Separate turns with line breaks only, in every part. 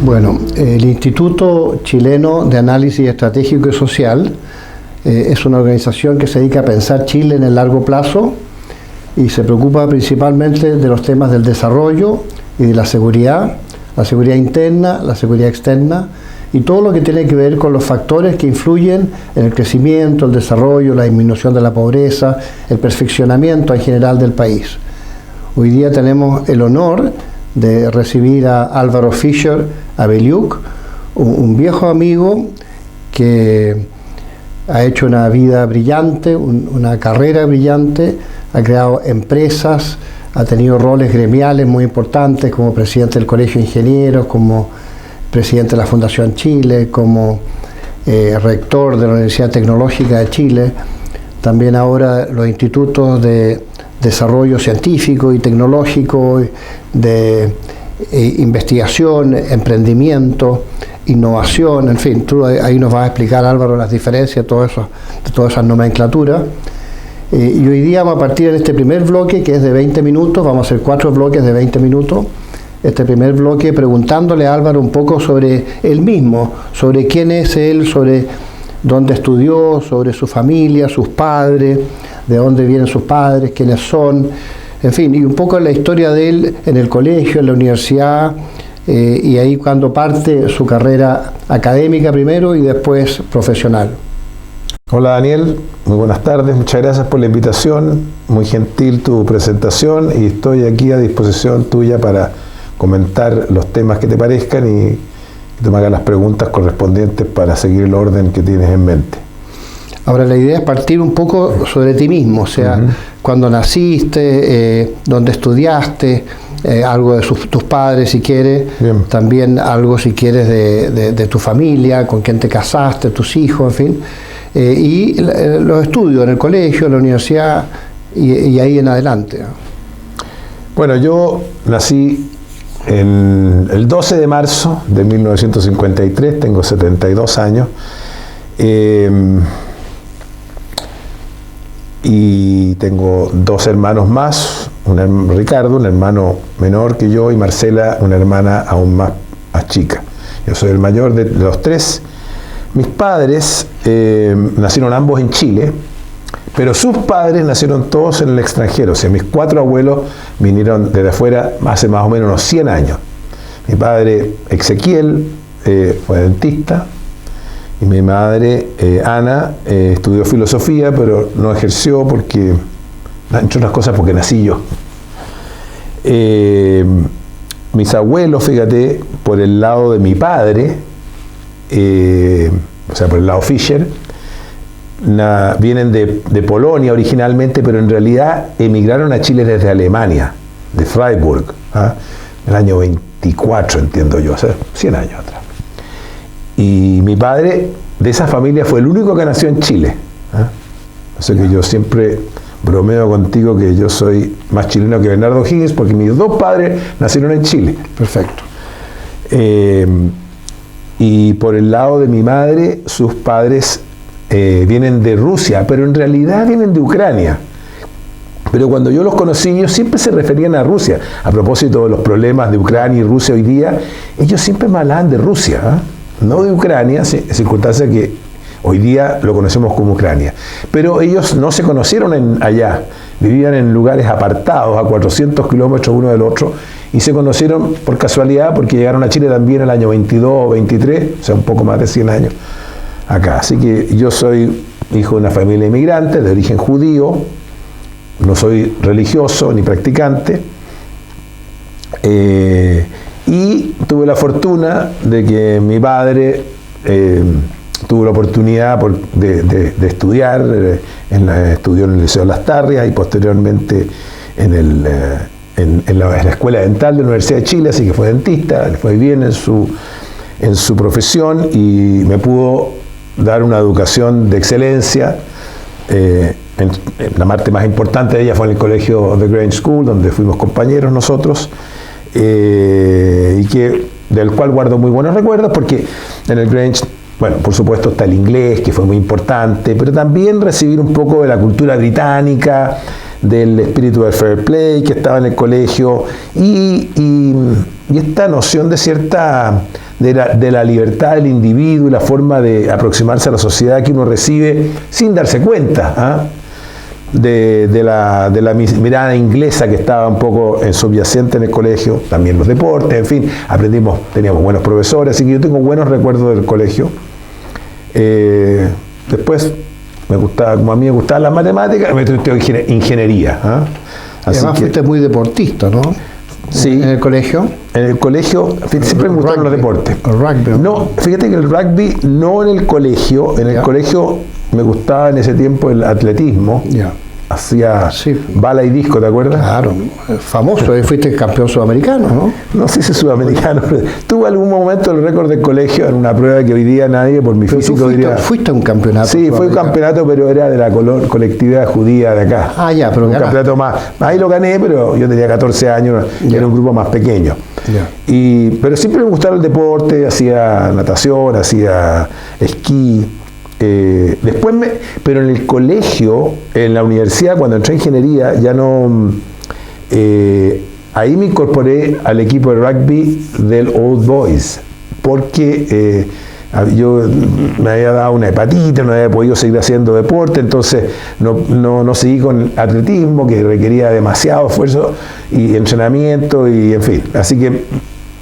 Bueno, el Instituto Chileno de Análisis Estratégico y Social es una organización que se dedica a pensar Chile en el largo plazo y se preocupa principalmente de los temas del desarrollo y de la seguridad interna, la seguridad externa y todo lo que tiene que ver con los factores que influyen en el crecimiento, el desarrollo, la disminución de la pobreza, el perfeccionamiento en general del país. Hoy día tenemos el honor de recibir a Álvaro Fischer Abeliuk, un viejo amigo que ha hecho una vida brillante, una carrera brillante, ha creado empresas, ha tenido roles gremiales muy importantes como presidente del Colegio de Ingenieros, como presidente de la Fundación Chile, como rector de la Universidad Tecnológica de Chile, también ahora los institutos de desarrollo científico y tecnológico, de investigación, emprendimiento, innovación, en fin, tú ahí nos vas a explicar, Álvaro, las diferencias de todas esas nomenclaturas. Y hoy día vamos a partir en este primer bloque, que es de 20 minutos, vamos a hacer 4 bloques de 20 minutos, este primer bloque preguntándole a Álvaro un poco sobre él mismo, sobre quién es él, sobre dónde estudió, sobre su familia, sus padres, de dónde vienen sus padres, quiénes son, en fin, y un poco la historia de él en el colegio, en la universidad, y ahí cuando parte su carrera académica primero y después profesional.
Hola Daniel, muy buenas tardes, muchas gracias por la invitación, muy gentil tu presentación y estoy aquí a disposición tuya para comentar los temas que te parezcan y que te me hagas las preguntas correspondientes para seguir el orden que tienes en mente.
Ahora la idea es partir un poco sobre ti mismo, o sea, cuando naciste, dónde estudiaste, algo de tus padres si quieres, bien. También algo si quieres de tu familia, con quién te casaste, tus hijos, en fin, y los estudios en el colegio, en la universidad y ahí en adelante.
Bueno, yo nací el 12 de marzo de 1953, tengo 72 años, y tengo 2 hermanos más, Ricardo, un hermano menor que yo, y Marcela, una hermana aún más chica. Yo soy el mayor de los 3. Mis padres nacieron ambos en Chile, pero sus padres nacieron todos en el extranjero. O sea, mis 4 abuelos vinieron desde afuera hace más o menos unos 100 años. Mi padre, Ezequiel, fue dentista, y mi madre, Ana, estudió filosofía, pero no ejerció porque, entre otras cosas, porque nací yo. Mis abuelos, fíjate, por el lado de mi padre, o sea, por el lado Fischer, vienen de Polonia originalmente, pero en realidad emigraron a Chile desde Alemania, de Freiburg, en el año 24, entiendo yo, o sea, 100 años atrás. Y mi padre, de esa familia, fue el único que nació en Chile. O sea que yo siempre bromeo contigo que yo soy más chileno que Bernardo Higgins, porque mis 2 padres nacieron en Chile.
Perfecto.
Y por el lado de mi madre, sus padres vienen de Rusia, pero en realidad vienen de Ucrania. Pero cuando yo los conocí, ellos siempre se referían a Rusia. A propósito de los problemas de Ucrania y Rusia hoy día, ellos siempre me hablaban de Rusia, no de Ucrania, circunstancia que hoy día lo conocemos como Ucrania. Pero ellos no se conocieron allá, vivían en lugares apartados, a 400 kilómetros uno del otro, y se conocieron por casualidad porque llegaron a Chile también el año 22 o 23, o sea, un poco más de 100 años acá. Así que yo soy hijo de una familia inmigrante de origen judío, no soy religioso ni practicante, y tuve la fortuna de que mi padre tuvo la oportunidad de estudiar, estudió en el Liceo Las Tarrias y posteriormente en la Escuela Dental de la Universidad de Chile, así que fue dentista, le fue bien en su profesión y me pudo dar una educación de excelencia. La parte más importante de ella fue en el colegio The Grange School, donde fuimos compañeros nosotros, y del cual guardo muy buenos recuerdos, porque en el Grange, bueno, por supuesto está el inglés, que fue muy importante, pero también recibir un poco de la cultura británica, del espíritu del fair play que estaba en el colegio, y esta noción de cierta de la libertad del individuo y la forma de aproximarse a la sociedad que uno recibe sin darse cuenta, ¿ah? de la mirada inglesa que estaba un poco subyacente en el colegio, también los deportes, en fin, teníamos buenos profesores, así que yo tengo buenos recuerdos del colegio. Después, como a mí me gustaban las matemáticas, me estudié ingeniería. ¿Ah?
Además fuiste muy deportista, ¿no?
Sí.
¿En el colegio?
En el colegio siempre me gustaron los deportes.
El rugby.
No, fíjate que el rugby no en el colegio. En el colegio me gustaba en ese tiempo el atletismo.
Ya.
Hacía bala y disco, ¿te acuerdas?
Claro, famoso, fuiste campeón sudamericano, ¿no?
No sé si sudamericano, pero tuve algún momento el récord del colegio en una prueba que hoy día nadie, por mi físico, diría...
¿Fuiste a un campeonato?
Sí, fue un campeonato, pero era de la colectividad judía de acá.
Ah, ya, pero
un campeonato más... Ahí lo gané, pero yo tenía 14 años, era un grupo más pequeño. Pero siempre me gustaba el deporte, hacía natación, hacía esquí... pero en el colegio, en la universidad, cuando entré en ingeniería, ya no... ahí me incorporé al equipo de rugby del Old Boys, porque yo me había dado una hepatitis, no había podido seguir haciendo deporte, entonces no seguí con atletismo, que requería demasiado esfuerzo y entrenamiento, y en fin. Así que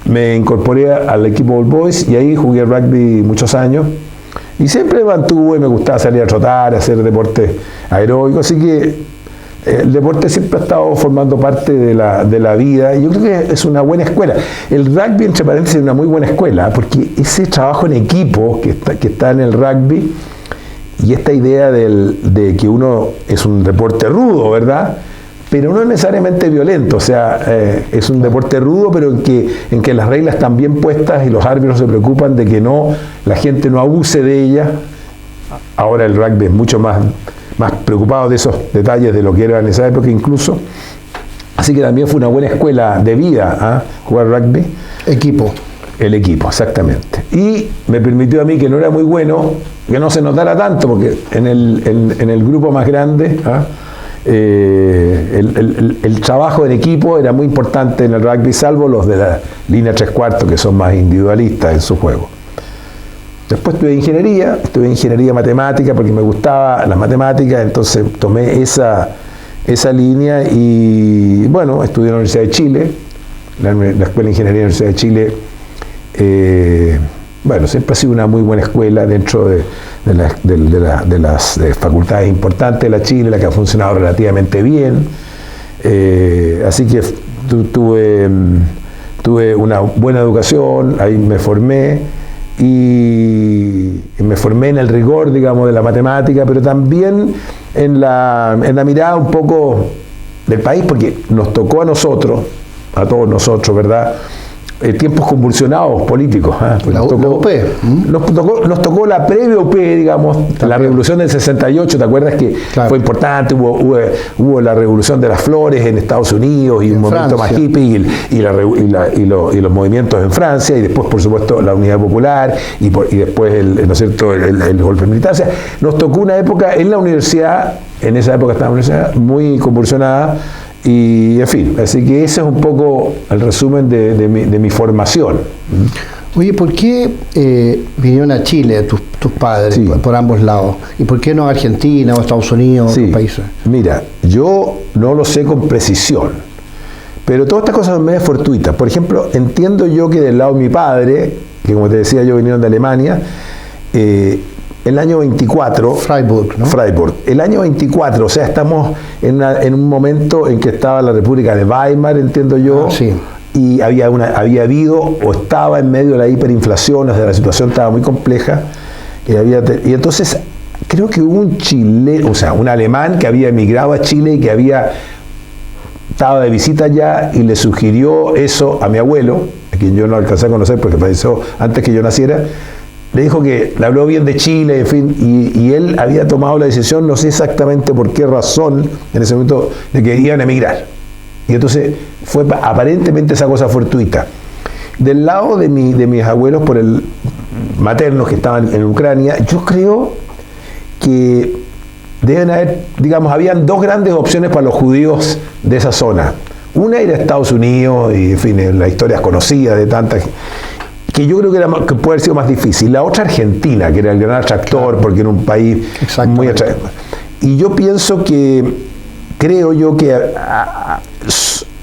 me incorporé al equipo Old Boys y ahí jugué rugby muchos años. Y siempre me gustaba salir a trotar, a hacer deporte aeróbico, así que el deporte siempre ha estado formando parte de la vida, y yo creo que es una buena escuela. El rugby, entre paréntesis, es una muy buena escuela, porque ese trabajo en equipo que está en el rugby, y esta idea de que uno es un deporte rudo, ¿verdad?, pero no necesariamente violento, o sea, es un deporte rudo, pero en que las reglas están bien puestas y los árbitros se preocupan de que la gente no abuse de ellas. Ahora el rugby es mucho más preocupado de esos detalles de lo que era en esa época incluso. Así que también fue una buena escuela de vida, jugar rugby.
Equipo.
El equipo, exactamente. Y me permitió a mí, que no era muy bueno, que no se notara tanto, porque en el grupo más grande... el trabajo en equipo era muy importante en el rugby, salvo los de la línea 3/4, que son más individualistas en su juego. Después estudié ingeniería matemática, porque me gustaba las matemáticas, entonces tomé esa línea y bueno, estudié en la Universidad de Chile, la Escuela de Ingeniería de la Universidad de Chile. Bueno, siempre ha sido una muy buena escuela dentro de las facultades importantes de la Chile, la que ha funcionado relativamente bien. Así que tuve una buena educación, ahí me formé, y me formé en el rigor, digamos, de la matemática, pero también en la mirada un poco del país, porque nos tocó a nosotros, a todos nosotros, ¿verdad?, tiempos convulsionados políticos. Nos tocó la previa UP, digamos, también. La revolución del 68, ¿te acuerdas que fue importante? Hubo la revolución de las flores en Estados Unidos y un momento más hippie y los movimientos en Francia, y después, por supuesto, la Unidad Popular y después ¿no es cierto?, el golpe militar. O sea, nos tocó una época en la universidad, en esa época estaba en la universidad, muy convulsionada. Y, en fin, así que ese es un poco el resumen de mi formación.
Oye, ¿por qué vinieron a Chile tus padres, por ambos lados? ¿Y por qué no a Argentina o Estados Unidos o otros países?
Mira, yo no lo sé con precisión, pero todas estas cosas son medio fortuitas. Por ejemplo, entiendo yo que del lado de mi padre, que como te decía yo, vinieron de Alemania, el año 24...
Freiburg, ¿no?
Freiburg. El año 24, o sea, estamos en un momento en que estaba la República de Weimar, entiendo yo, y había habido, o estaba en medio de la hiperinflación, o sea, la situación estaba muy compleja, y entonces creo que hubo un chileno, o sea, un alemán que había emigrado a Chile y que estaba de visita allá, y le sugirió eso a mi abuelo, a quien yo no alcancé a conocer porque falleció antes que yo naciera. Le dijo que le habló bien de Chile, en fin, y él había tomado la decisión, no sé exactamente por qué razón, en ese momento, de que iban a emigrar. Y entonces fue aparentemente esa cosa fortuita. Del lado de mis abuelos, por el maternos que estaban en Ucrania, yo creo que deben haber, digamos, habían dos grandes opciones para los judíos de esa zona. Una era Estados Unidos, y en fin, la historia es conocida de tantas, que yo creo que puede haber sido más difícil. La otra Argentina, que era el gran atractor, claro, porque era un país muy atractivo. Y yo pienso creo yo que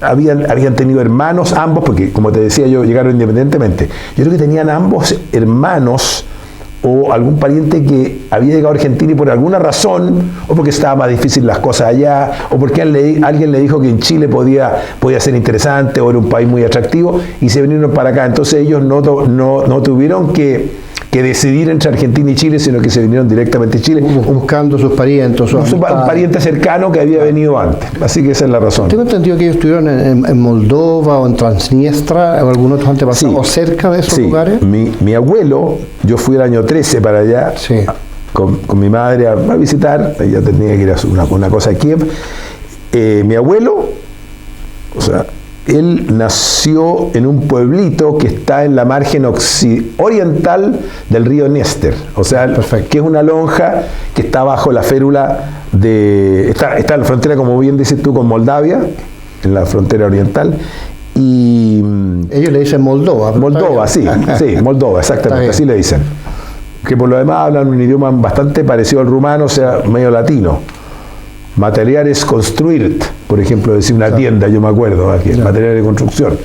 habían tenido hermanos ambos, porque como te decía yo, llegaron independientemente. Yo creo que tenían ambos hermanos o algún pariente que había llegado a Argentina y por alguna razón, o porque estaba más difícil las cosas allá, o porque alguien le dijo que en Chile podía ser interesante o era un país muy atractivo, y se vinieron para acá. Entonces ellos no tuvieron que decidir entre Argentina y Chile, sino que se vinieron directamente a Chile.
Buscando sus parientes.
Un pariente cercano que había venido antes. Así que esa es la razón.
Tengo entendido que ellos estuvieron en Moldova o en Transnistria o algún otro antepasado, sí, o cerca de esos lugares.
Mi abuelo, yo fui el año 13 para allá, sí, con mi madre a visitar, ella tenía que ir a una cosa a Kiev. Mi abuelo, o sea, él nació en un pueblito que está en la margen oriental del río Dniester, o sea, que es una lonja que está bajo la férula está en la frontera, como bien dices tú, con Moldavia, en la frontera oriental, y
ellos le dicen Moldova.
Moldova, sí, Moldova, exactamente, así le dicen. Que por lo demás hablan un idioma bastante parecido al rumano, o sea, medio latino. Materiales construirt, por ejemplo, decir una tienda, yo me acuerdo, aquí, materiales de construcción.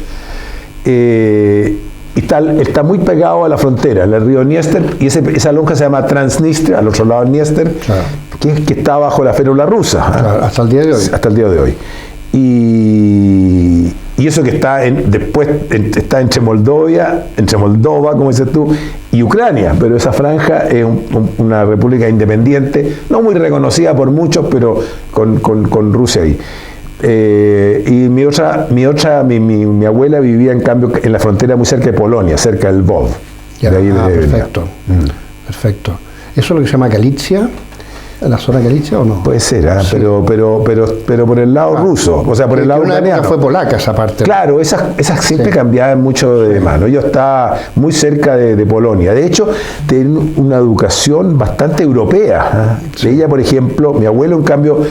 Está muy pegado a la frontera, en el río Dniester, y esa lonja se llama Transnistria, al otro lado del Dniester, claro, que está bajo la férula rusa.
Claro, hasta el día de hoy.
Hasta el día de hoy. Y eso que está está entre Moldova, como dices tú, y Ucrania, pero esa franja es una república independiente, no muy reconocida por muchos, pero con Rusia ahí. Y mi abuela vivía en cambio en la frontera muy cerca de Polonia, cerca del Lwów.
Perfecto. Perfecto. ¿Eso es lo que se llama Galicia? ¿La zona Galicia o no?
Puede ser, sí, pero por el lado ruso, o sea, por el lado ucraniano.
Fue polaca esa parte.
Claro, esas siempre cambiaban mucho de mano. Yo estaba muy cerca de Polonia. De hecho, tienen una educación bastante europea. Sí. Ella, por ejemplo, mi abuelo, en cambio,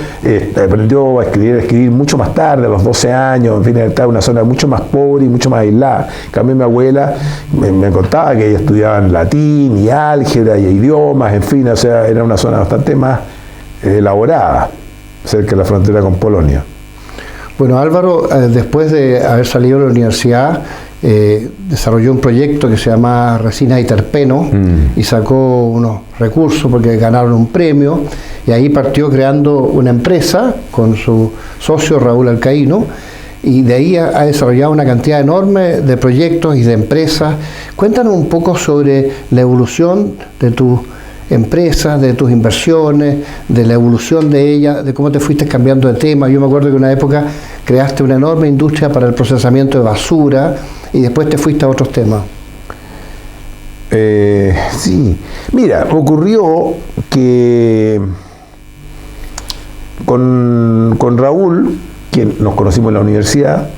aprendió a escribir mucho más tarde, a los 12 años. En fin, estaba en una zona mucho más pobre y mucho más aislada. En cambio, mi abuela me contaba que ella estudiaba latín y álgebra y idiomas, en fin, o sea, era una zona bastante más elaborada, cerca de la frontera con Polonia.
Bueno, Álvaro, después de haber salido de la universidad, desarrolló un proyecto que se llama Resina y Terpeno, y sacó unos recursos porque ganaron un premio, y ahí partió creando una empresa con su socio Raúl Alcaíno, y de ahí ha desarrollado una cantidad enorme de proyectos y de empresas. Cuéntanos un poco sobre la evolución de tu empresas, de tus inversiones, de la evolución de ellas, de cómo te fuiste cambiando de tema. Yo me acuerdo que en una época creaste una enorme industria para el procesamiento de basura y después te fuiste a otros temas.
Sí, mira, ocurrió que con Raúl, quien nos conocimos en la universidad,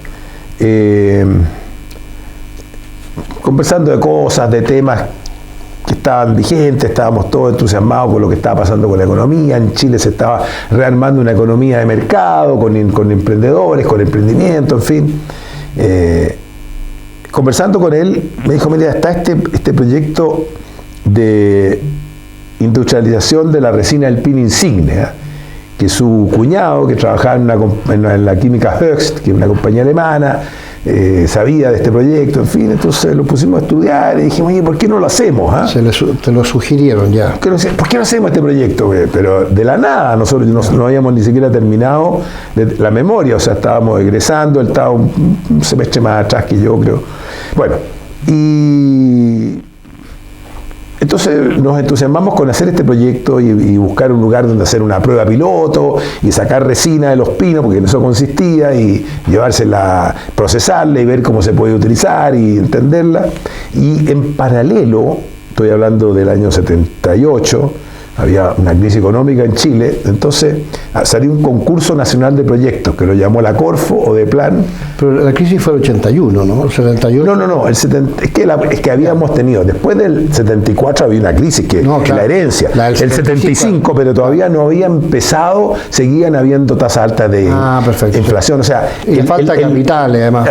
conversando de cosas, de temas que estaban vigentes, estábamos todos entusiasmados con lo que estaba pasando con la economía. En Chile se estaba rearmando una economía de mercado, con emprendedores, con emprendimiento, en fin. Conversando con él, me dijo, mira, está este proyecto de industrialización de la resina del pino insigne, que su cuñado, que trabajaba en la química Höchst, que es una compañía alemana, sabía de este proyecto, en fin, entonces lo pusimos a estudiar y dijimos, oye, ¿por qué no lo hacemos?
Te lo sugirieron ya.
¿Por qué no hacemos este proyecto? Pero de la nada, nosotros no habíamos ni siquiera terminado la memoria, o sea, estábamos egresando, él estaba un semestre más atrás que yo, creo. Bueno, y entonces nos entusiasmamos con hacer este proyecto y buscar un lugar donde hacer una prueba piloto y sacar resina de los pinos, porque en eso consistía, y llevársela, procesarla y ver cómo se puede utilizar y entenderla. Y en paralelo, estoy hablando del año 78, había una crisis económica en Chile, entonces salió un concurso nacional de proyectos que lo llamó la Corfo o de Plan.
Pero la crisis fue el 81, ¿no? El 78.
No, el 70, es que habíamos tenido, después del 74 había una crisis, que
No, claro.
la herencia,
La del
el 75, pero todavía no había empezado, seguían habiendo tasas altas de inflación, o sea...
Y falta capital, además.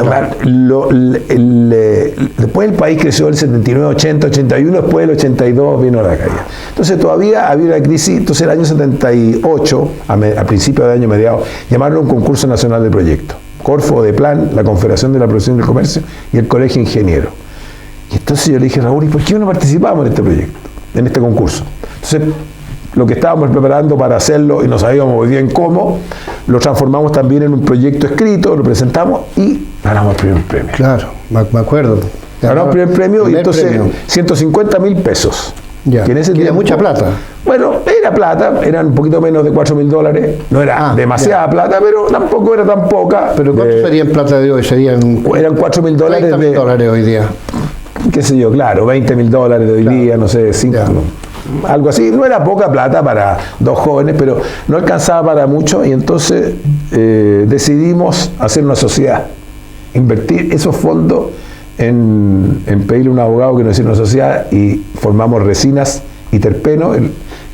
Después el país creció el 79, 80, 81, después el 82 vino la caída. Entonces todavía había una crisis, entonces el año 78, a principios de año mediado, llamaron a un concurso nacional de proyectos. Corfo, de Plan, la Confederación de la Producción y del Comercio y el Colegio Ingeniero. Y entonces yo le dije, Raúl, ¿y por qué no participamos en este proyecto, en este concurso? Entonces, lo que estábamos preparando para hacerlo y no sabíamos muy bien cómo, lo transformamos también en un proyecto escrito, lo presentamos y ganamos el primer premio.
Claro, me acuerdo.
Ganamos el primer premio y entonces
premio.
150.000 pesos.
Ya.
Que en ese
Era
tiempo,
mucha plata.
Bueno, era plata, eran un poquito menos de $4.000, no era demasiada plata, pero tampoco era tan poca.
¿Pero cuánto sería en plata de hoy? Eran
$4.000
$30.000 hoy día.
Qué sé yo, claro, $20.000 de hoy día, no sé, 5, algo así. No era poca plata para dos jóvenes, pero no alcanzaba para mucho y entonces decidimos hacer una sociedad, invertir esos fondos en pedirle a un abogado que nos hiciera una sociedad y formamos Resinas y Terpeno,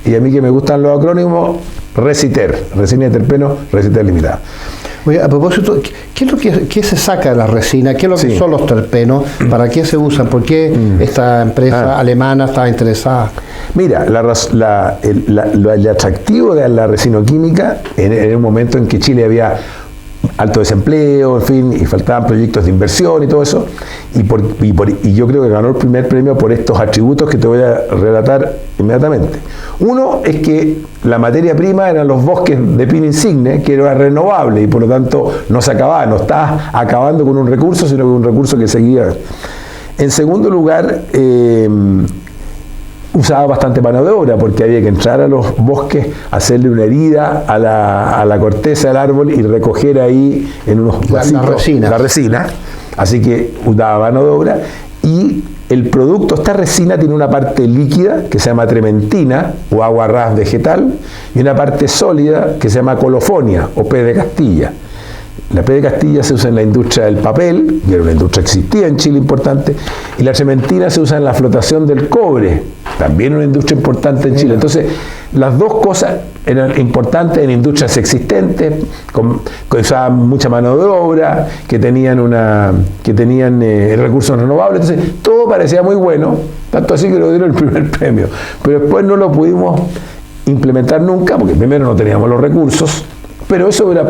y a mí que me gustan los acrónimos, Resiter, Resina y Terpeno, Resiter Limitada.
Oye, a propósito, ¿qué se saca de la resina? ¿Qué es lo que son los terpenos? ¿Para qué se usan? ¿Por qué esta empresa alemana está interesada?
Mira, el atractivo de la resinoquímica en un momento en que Chile había alto desempleo, en fin, y faltaban proyectos de inversión y todo eso, y yo creo que ganó el primer premio por estos atributos que te voy a relatar inmediatamente. Uno es que la materia prima eran los bosques de pino insigne, que era renovable y por lo tanto no se acababa, no estaba acabando con un recurso, sino con un recurso que seguía. En segundo lugar, usaba bastante mano de obra porque había que entrar a los bosques, hacerle una herida a la corteza del árbol y recoger ahí en unos vasitos la resina. Así que usaba mano de obra y el producto, esta resina tiene una parte líquida que se llama trementina o agua ras vegetal y una parte sólida que se llama colofonia o pez de Castilla. La pez de Castilla se usa en la industria del papel, y era una industria que existía en Chile importante, y la trementina se usa en la flotación del cobre, también una industria importante en Chile. Entonces, las dos cosas eran importantes en industrias existentes, que usaban mucha mano de obra, que tenían recursos renovables. Entonces, todo parecía muy bueno, tanto así que lo dieron el primer premio. Pero después no lo pudimos implementar nunca, porque primero no teníamos los recursos, pero eso hubiera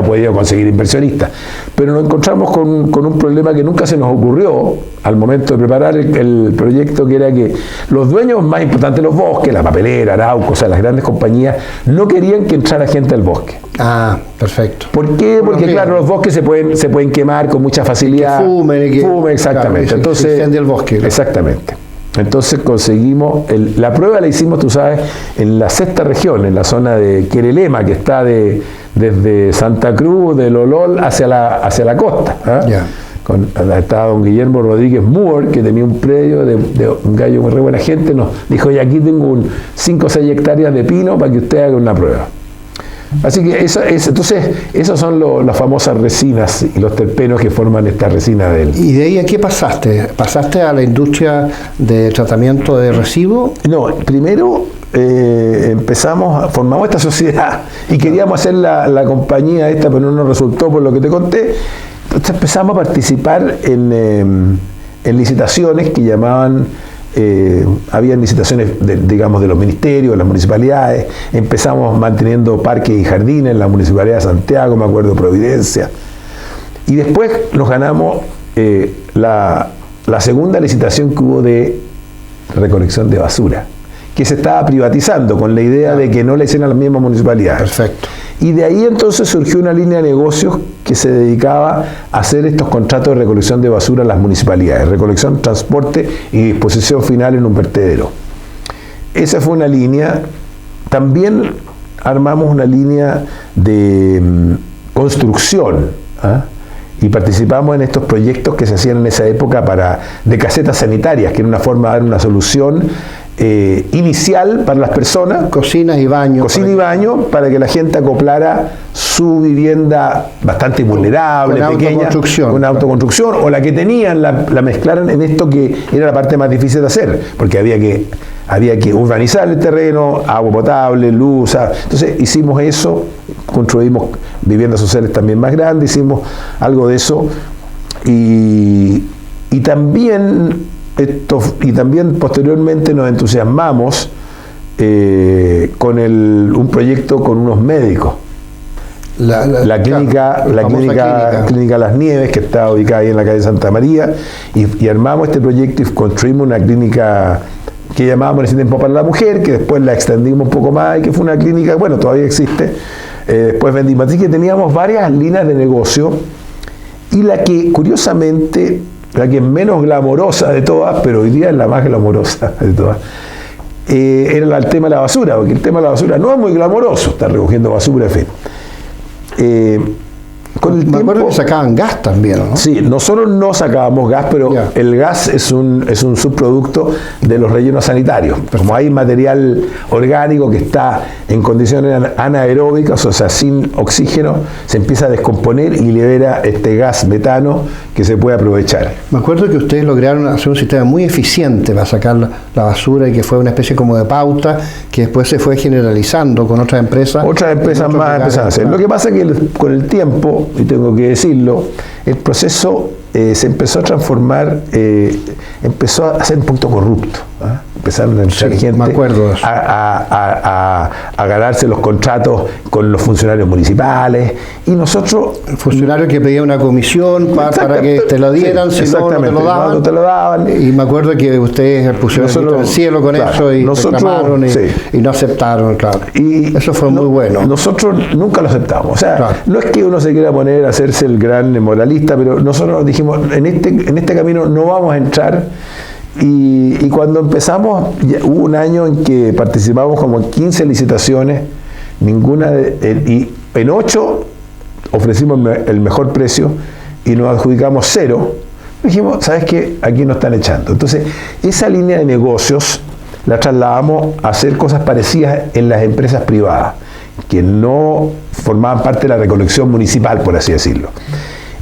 podido conseguir inversionistas. Pero nos encontramos con un problema que nunca se nos ocurrió al momento de preparar el proyecto, que era que los dueños más importantes de los bosques, la papelera, Arauco, o sea, las grandes compañías, no querían que entrara gente al bosque.
Ah, perfecto.
¿Por qué? Porque claro, los bosques se pueden quemar con mucha facilidad.
Que fumen,
exactamente.
Claro,
entonces,
se incendia el bosque. Claro.
Exactamente. Entonces conseguimos, la prueba la hicimos, tú sabes, en la sexta región, en la zona de Querelema, que está desde Santa Cruz, del Olol, hacia la costa.
Yeah.
Estaba don Guillermo Rodríguez Moore, que tenía un predio de un gallo muy re buena gente, nos dijo, y aquí tengo 5 o 6 hectáreas de pino para que usted haga una prueba. Así que entonces, esas son las famosas resinas y los terpenos que forman esta resina del...
¿Y de ahí a qué pasaste? ¿Pasaste a la industria de tratamiento de residuos?
No, primero formamos esta sociedad y queríamos hacer la compañía esta, pero no nos resultó por lo que te conté. Entonces empezamos a participar en licitaciones que llamaban... habían licitaciones de los ministerios, de las municipalidades. Empezamos manteniendo parques y jardines en la Municipalidad de Santiago, me acuerdo, Providencia, y después nos ganamos la segunda licitación que hubo de recolección de basura, que se estaba privatizando con la idea de que no la hicieran las mismas municipalidades.
Perfecto.
Y de ahí entonces surgió una línea de negocios que se dedicaba a hacer estos contratos de recolección de basura en las municipalidades, recolección, transporte y disposición final en un vertedero. Esa fue una línea. También armamos una línea de construcción, y participamos en estos proyectos que se hacían en esa época de casetas sanitarias, que era una forma de dar una solución inicial para las personas.
Cocinas y baños.
Cocina y baño para que la gente acoplara su vivienda bastante vulnerable, pequeña, con autoconstrucción, o la que tenían, la mezclaran en esto que era la parte más difícil de hacer, porque había que urbanizar el terreno, agua potable, luz. Entonces hicimos eso, construimos viviendas sociales también más grandes, hicimos algo de eso, y también posteriormente nos entusiasmamos con un proyecto con unos médicos. La clínica Las Nieves, que está ubicada ahí en la calle Santa María, y armamos este proyecto y construimos una clínica que llamábamos en ese tiempo para la mujer, que después la extendimos un poco más y que fue una clínica, bueno, todavía existe. Después vendimos, así que teníamos varias líneas de negocio, y la que curiosamente, la que es menos glamorosa de todas, pero hoy día es la más glamorosa de todas, era el tema de la basura, porque el tema de la basura no es muy glamoroso, estar recogiendo basura, en fin.
Con el tiempo, acuerdo que sacaban gas también, ¿no?
Sí, nosotros no sacábamos gas, pero el gas es un subproducto de los rellenos sanitarios. Como hay material orgánico que está en condiciones anaeróbicas, o sea, sin oxígeno, se empieza a descomponer y libera este gas metano que se puede aprovechar.
Me acuerdo que ustedes lograron hacer un sistema muy eficiente para sacar la basura, y que fue una especie como de pauta que después se fue generalizando con otras empresas.
Otras empresas más empezaron a hacer. Lo que pasa es que con el tiempo, y tengo que decirlo, el proceso se empezó a transformar, empezó a ser un poquito corrupto. Empezaron a entrar gente a ganarse los contratos con los funcionarios municipales, y nosotros...
Funcionarios que pedían una comisión para que te lo dieran, si no te lo daban. Y me acuerdo que ustedes pusieron el cielo con eso y reclamaron y no aceptaron, claro. Y eso fue muy bueno.
Nosotros nunca lo aceptamos. O sea, no es que uno se quiera poner a hacerse el gran moralista, pero nosotros dijimos, en este camino no vamos a entrar. Y cuando empezamos, hubo un año en que participamos como en 15 licitaciones, y en 8 ofrecimos el mejor precio y nos adjudicamos 0. Dijimos, ¿sabes qué? Aquí nos están echando. Entonces, esa línea de negocios la trasladamos a hacer cosas parecidas en las empresas privadas, que no formaban parte de la recolección municipal, por así decirlo.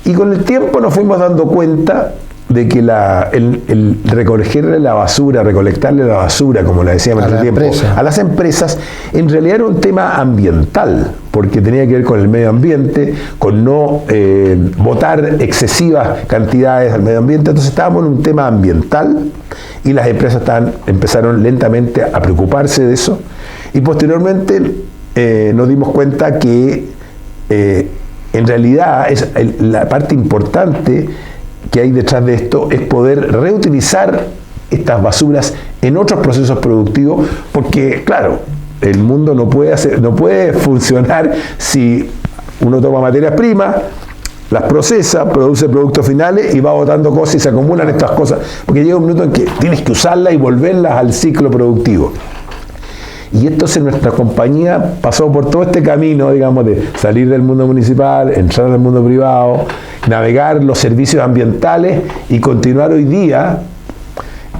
Y con el tiempo nos fuimos dando cuenta de que el recogerle la basura, recolectarle la basura, como le decíamos en el tiempo, a las empresas, en realidad era un tema ambiental, porque tenía que ver con el medio ambiente, con no botar excesivas cantidades al medio ambiente. Entonces estábamos en un tema ambiental, y las empresas empezaron lentamente a preocuparse de eso, y posteriormente nos dimos cuenta que en realidad la parte importante que hay detrás de esto es poder reutilizar estas basuras en otros procesos productivos, porque claro, el mundo no puede funcionar si uno toma materias primas, las procesa, produce productos finales y va botando cosas y se acumulan estas cosas, porque llega un minuto en que tienes que usarlas y volverlas al ciclo productivo. Y entonces nuestra compañía pasó por todo este camino, digamos, de salir del mundo municipal, entrar al mundo privado, navegar los servicios ambientales y continuar hoy día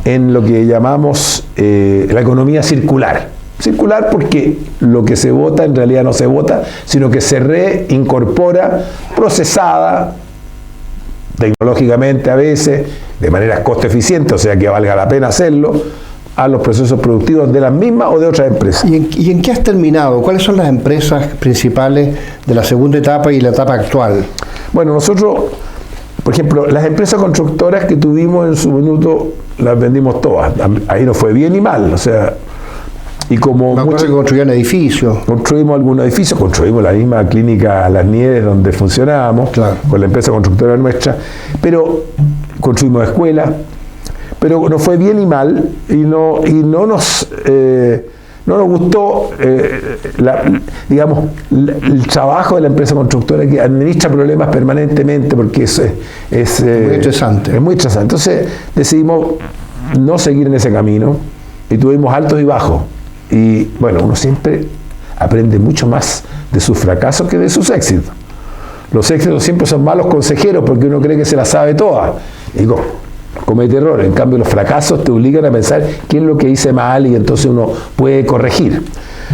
en lo que llamamos la economía circular. Circular porque lo que se bota en realidad no se bota, sino que se reincorpora, procesada tecnológicamente a veces, de manera costo eficiente, o sea que valga la pena hacerlo, a los procesos productivos de las mismas o de otras empresas.
¿Y en qué has terminado? ¿Cuáles son las empresas principales de la segunda etapa y la etapa actual?
Bueno, nosotros, por ejemplo, las empresas constructoras que tuvimos en su minuto, las vendimos todas. Ahí no fue bien ni mal, o sea, y como
muchos que construían edificios.
Construimos algunos edificios, construimos la misma clínica Las Nieves donde funcionábamos, con la empresa constructora nuestra, pero construimos escuelas. Pero nos fue bien y mal, y no nos gustó el trabajo de la empresa constructora, que administra problemas permanentemente, porque es muy
interesante.
Es muy interesante. Entonces decidimos no seguir en ese camino, y tuvimos altos y bajos. Y bueno, uno siempre aprende mucho más de sus fracasos que de sus éxitos. Los éxitos siempre son malos consejeros, porque uno cree que se las sabe todas. Y digo, comete errores. En cambio, los fracasos te obligan a pensar qué es lo que hice mal y entonces uno puede corregir.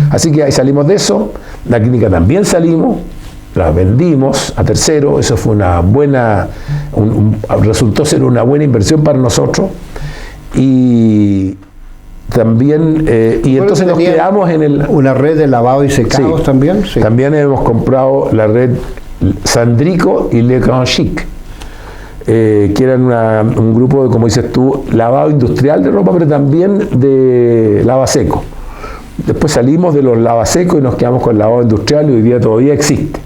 Así que ahí salimos de eso. La clínica también salimos, la vendimos a tercero. Eso fue una buena, resultó ser una buena inversión para nosotros. Y también, y entonces nos quedamos en
una red de lavado y secados también. Sí.
También hemos comprado la red Sandrico y Le Grand Chic, que eran un grupo de, como dices tú, lavado industrial de ropa, pero también de lavaseco. Después salimos de los lavasecos y nos quedamos con el lavado industrial, y hoy día todavía existe.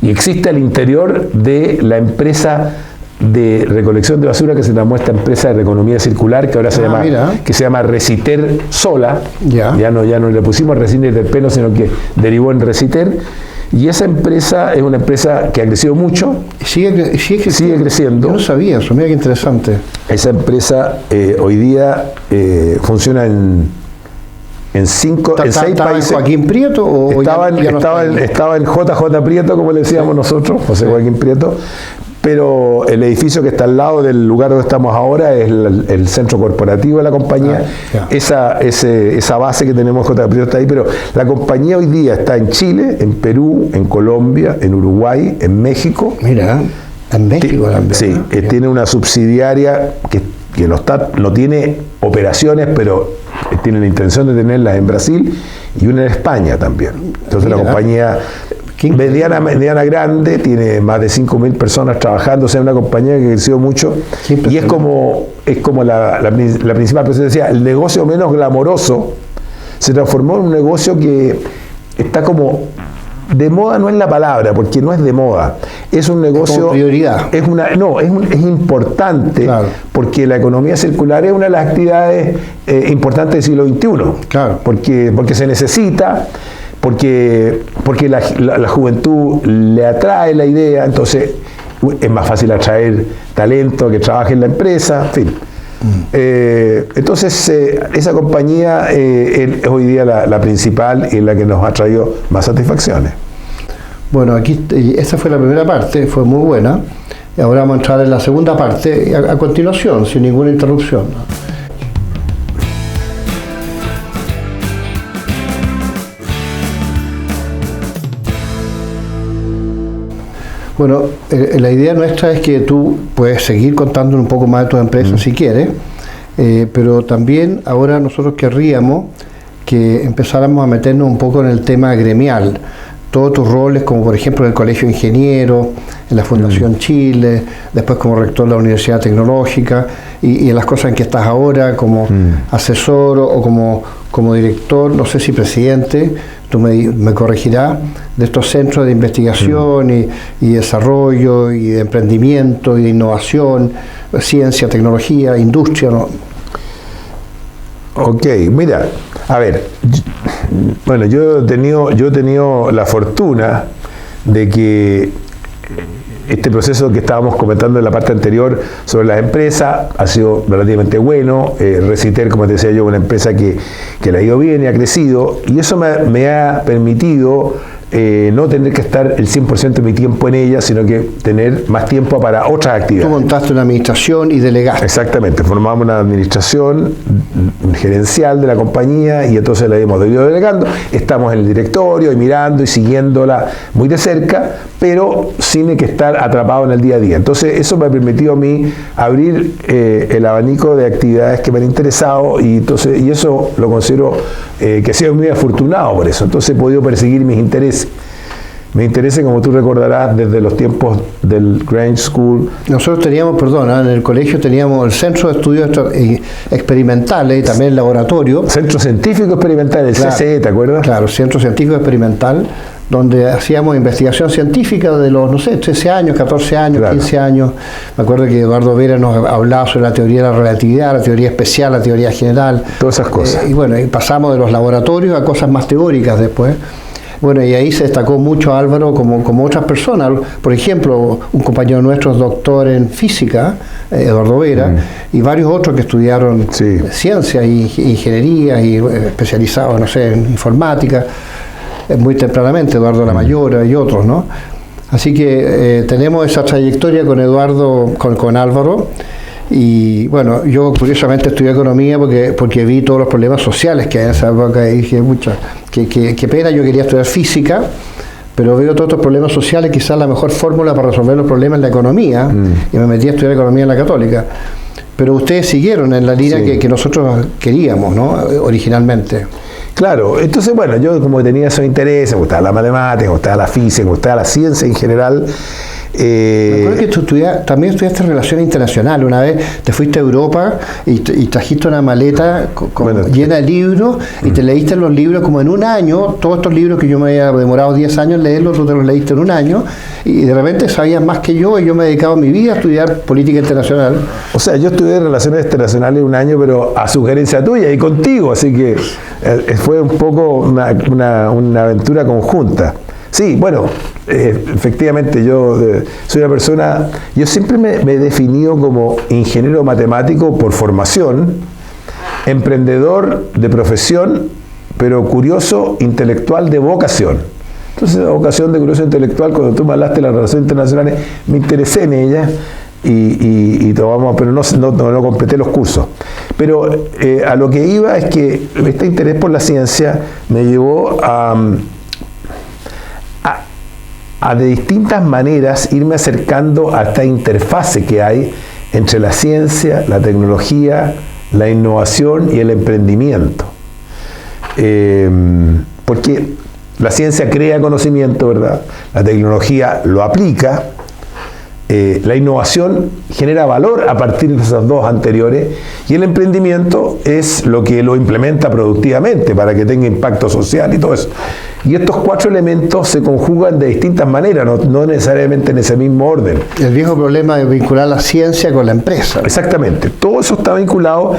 Y existe al interior de la empresa de recolección de basura que se llama esta empresa de economía circular, que ahora se llama Reciter Sola. Ya no le pusimos Reciter del Peno, sino que derivó en Reciter. Y esa empresa es una empresa que ha crecido mucho.
Sigue creciendo. Yo no sabía eso, mira qué interesante.
Esa empresa hoy día funciona en 6 países.
¿Joaquín Prieto? ¿O
estaba en JJ Prieto, como le decíamos nosotros, José Joaquín Prieto. Pero el edificio que está al lado del lugar donde estamos ahora es el centro corporativo de la compañía. Esa base que tenemos en JJ Prieto está ahí, pero la compañía hoy día está en Chile, en Perú, en Colombia, en Uruguay, en México.
Mira, en México también.
Sí, tiene una subsidiaria que no tiene operaciones, pero tiene la intención de tenerlas en Brasil, y una en España también. Entonces la compañía mediana grande, tiene más de 5.000 personas trabajando, o sea, una compañía que creció mucho, y es como la principal persona decía, el negocio menos glamoroso se transformó en un negocio que está como de moda. No es la palabra, porque no es de moda, es un negocio,
como prioridad.
Es importante, claro, porque la economía circular es una de las actividades importantes del siglo XXI,
claro,
porque se necesita, porque la juventud le atrae la idea, entonces es más fácil atraer talento que trabaje en la empresa, en fin. Entonces esa compañía es hoy día la principal y la que nos ha traído más satisfacciones.
Bueno, aquí esta fue la primera parte, fue muy buena, y ahora vamos a entrar en la segunda parte a continuación, sin ninguna interrupción. Bueno, la idea nuestra es que tú puedes seguir contando un poco más de tu empresa si quieres, pero también ahora nosotros querríamos que empezáramos a meternos un poco en el tema gremial. Todos tus roles, como por ejemplo en el Colegio de Ingenieros, en la Fundación Chile, después como rector de la Universidad Tecnológica, y en las cosas en que estás ahora como asesor o como director, no sé si presidente, tú me corregirás, de estos centros de investigación y desarrollo y de emprendimiento y de innovación, ciencia, tecnología, industria, ¿no?
Ok, mira, a ver, bueno, yo he tenido la fortuna de que este proceso que estábamos comentando en la parte anterior sobre las empresas ha sido relativamente bueno. Reciter, como te decía yo, una empresa que le ha ido bien y ha crecido, y eso me ha permitido no tener que estar el 100% de mi tiempo en ella, sino que tener más tiempo para otras actividades.
Tú montaste una administración y delegaste.
Exactamente, formamos una administración gerencial de la compañía y entonces la hemos ido delegando. Estamos en el directorio y mirando y siguiéndola muy de cerca, pero sin que estar atrapado en el día a día. Entonces eso me ha permitido a mí abrir el abanico de actividades que me han interesado, y eso lo considero que he sido muy afortunado por eso. Entonces he podido perseguir mis intereses. Mis intereses, como tú recordarás, desde los tiempos del Grange School.
Nosotros teníamos, en el colegio teníamos el Centro de Estudios Experimentales y también el laboratorio.
Centro Científico Experimental, el CCE, ¿te acuerdas?
Claro, Centro Científico Experimental, donde hacíamos investigación científica de los, 13 años, 14 años, claro, 15 años. Me acuerdo que Eduardo Vera nos hablaba sobre la teoría de la relatividad, la teoría especial, la teoría general.
Todas esas cosas.
Y bueno, y pasamos de los laboratorios a cosas más teóricas después. Bueno, y ahí se destacó mucho Álvaro como otras personas. Por ejemplo, un compañero nuestro es doctor en física, Eduardo Vera, y varios otros que estudiaron ciencia y ingeniería y especializados, en informática, muy tempranamente, Eduardo Lamayora y otros, ¿no? Así que tenemos esa trayectoria con Eduardo, con Álvaro, Y bueno, yo curiosamente estudié economía porque vi todos los problemas sociales que hay en esa época y dije, qué pena, yo quería estudiar física, pero veo todos estos problemas sociales, quizás la mejor fórmula para resolver los problemas es la economía, y me metí a estudiar economía en la Católica. Pero ustedes siguieron en la línea que nosotros queríamos, ¿no? Originalmente.
Claro, entonces bueno, yo como tenía esos intereses, me gustaba la matemática, me gustaba la física, me gustaba la ciencia en general.
Me acuerdo que tú también estudiaste relaciones internacionales. Una vez te fuiste a Europa y trajiste una maleta llena de libros y te leíste los libros como en un año. Todos estos libros que yo me había demorado 10 años en leerlos, tú te los leíste en un año y de repente sabías más que yo, y yo me he dedicado mi vida a estudiar política internacional.
O sea, yo estudié relaciones internacionales un año, pero a sugerencia tuya y contigo, así que fue un poco una aventura conjunta. Sí, bueno, efectivamente yo soy una persona, yo siempre me he definido como ingeniero matemático por formación, emprendedor de profesión, pero curioso intelectual de vocación. Entonces, la vocación de curioso intelectual, cuando tú me hablaste de las relaciones internacionales, me interesé en ella y tomamos, pero no completé los cursos. Pero a lo que iba es que este interés por la ciencia me llevó a de distintas maneras irme acercando a esta interfase que hay entre la ciencia, la tecnología, la innovación y el emprendimiento. Porque la ciencia crea conocimiento, ¿verdad? La tecnología lo aplica, la innovación genera valor a partir de esas dos anteriores, y el emprendimiento es lo que lo implementa productivamente para que tenga impacto social y todo eso. Y estos cuatro elementos se conjugan de distintas maneras, no necesariamente en ese mismo orden.
El viejo problema de vincular la ciencia con la empresa.
Exactamente, todo eso está vinculado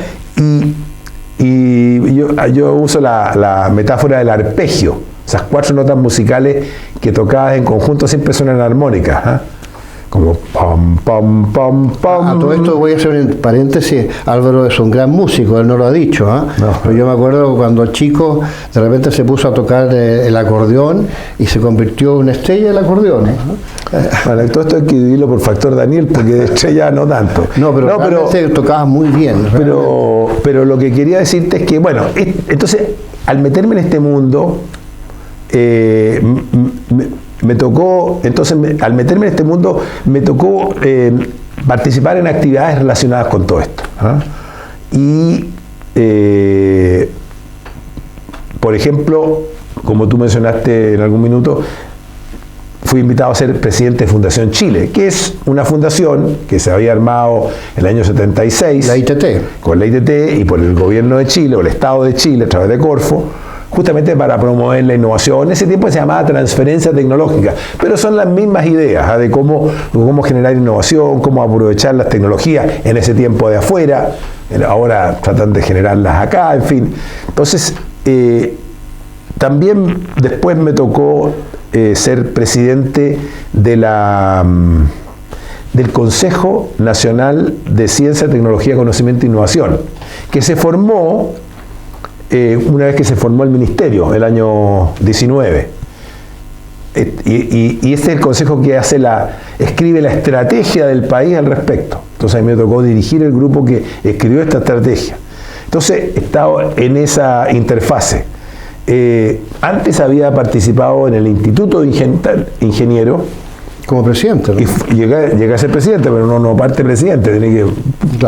y yo uso la metáfora del arpegio. Esas cuatro notas musicales que tocadas en conjunto siempre suenan armónicas, ¿eh? Como pam, pam, pam, pam.
A todo esto voy a hacer un paréntesis. Álvaro es un gran músico, él no lo ha dicho, ¿eh? No. Pero yo me acuerdo cuando chico de repente se puso a tocar el acordeón y se convirtió en una estrella del acordeón, ¿eh?
Bueno, todo esto hay que dividirlo por factor Daniel, porque de estrella no tanto.
Pero tocabas muy bien.
Pero lo que quería decirte es que, bueno, entonces al meterme en este mundo, me tocó, entonces al meterme en este mundo, me tocó participar en actividades relacionadas con todo esto. Y, por ejemplo, como tú mencionaste en algún minuto, fui invitado a ser presidente de Fundación Chile, que es una fundación que se había armado en el año 76.
La ITT.
Con la ITT y por el gobierno de Chile, o el Estado de Chile, a través de Corfo, justamente para promover la innovación. En ese tiempo se llamaba transferencia tecnológica, pero son las mismas ideas, de cómo generar innovación, cómo aprovechar las tecnologías en ese tiempo de afuera, ahora tratan de generarlas acá, en fin. Entonces, también después me tocó ser presidente del Consejo Nacional de Ciencia, Tecnología, Conocimiento e Innovación, que se formó una vez que se formó el ministerio, el año 19. Y este es el consejo que escribe la estrategia del país al respecto. Entonces a mí me tocó dirigir el grupo que escribió esta estrategia. Entonces he estado en esa interfase. Antes había participado en el Instituto de Ingeniero.
Como presidente, ¿no?
Y llegué a ser presidente, pero no parte presidente, tiene que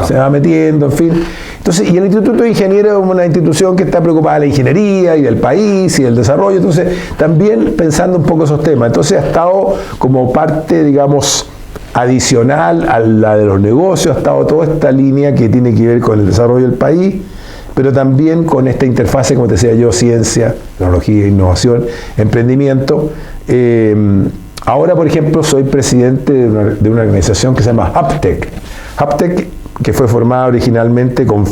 se va metiendo, en fin. Entonces, y el Instituto de Ingenieros es una institución que está preocupada de la ingeniería y del país y del desarrollo, entonces también pensando un poco esos temas. Entonces ha estado como parte, digamos, adicional a la de los negocios, ha estado toda esta línea que tiene que ver con el desarrollo del país, pero también con esta interfase, como te decía yo, ciencia, tecnología, innovación, emprendimiento. Ahora, por ejemplo, soy presidente de una organización que se llama Haptec. Haptec, que fue formada originalmente con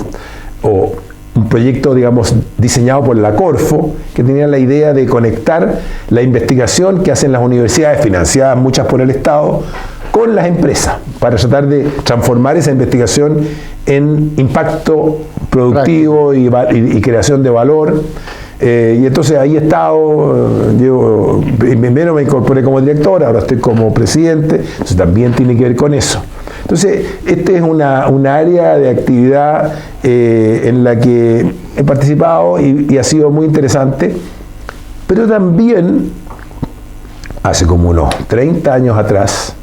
un proyecto, digamos, diseñado por la Corfo, que tenía la idea de conectar la investigación que hacen las universidades, financiadas muchas por el Estado, con las empresas, para tratar de transformar esa investigación en impacto productivo y creación de valor. Y entonces ahí he estado, primero me incorporé como director, ahora estoy como presidente, entonces también tiene que ver con eso. Entonces, este es un área de actividad en la que he participado y ha sido muy interesante, pero también, hace como unos 30 años atrás,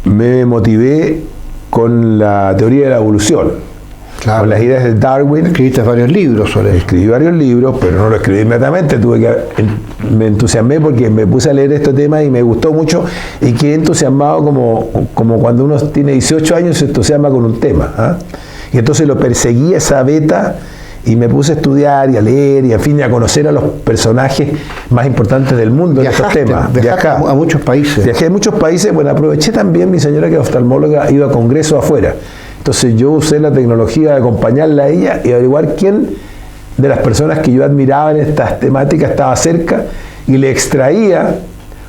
me motivé con la teoría de la evolución. Claro. Con las ideas de Darwin.
Escribiste varios libros sobre eso.
Escribí varios libros, pero no lo escribí inmediatamente. Me entusiasmé porque me puse a leer este tema y me gustó mucho y quedé entusiasmado como cuando uno tiene 18 años y se entusiasma con un tema. ¿Ah? Y entonces lo perseguí esa beta y me puse a estudiar y a leer y en fin, a conocer a los personajes más importantes del mundo en estos temas.
Viajaste a muchos países.
Viajé a muchos países. Bueno, aproveché también, mi señora que es oftalmóloga, iba a congresos afuera. Entonces yo usé la tecnología de acompañarla a ella y averiguar quién de las personas que yo admiraba en estas temáticas estaba cerca y le extraía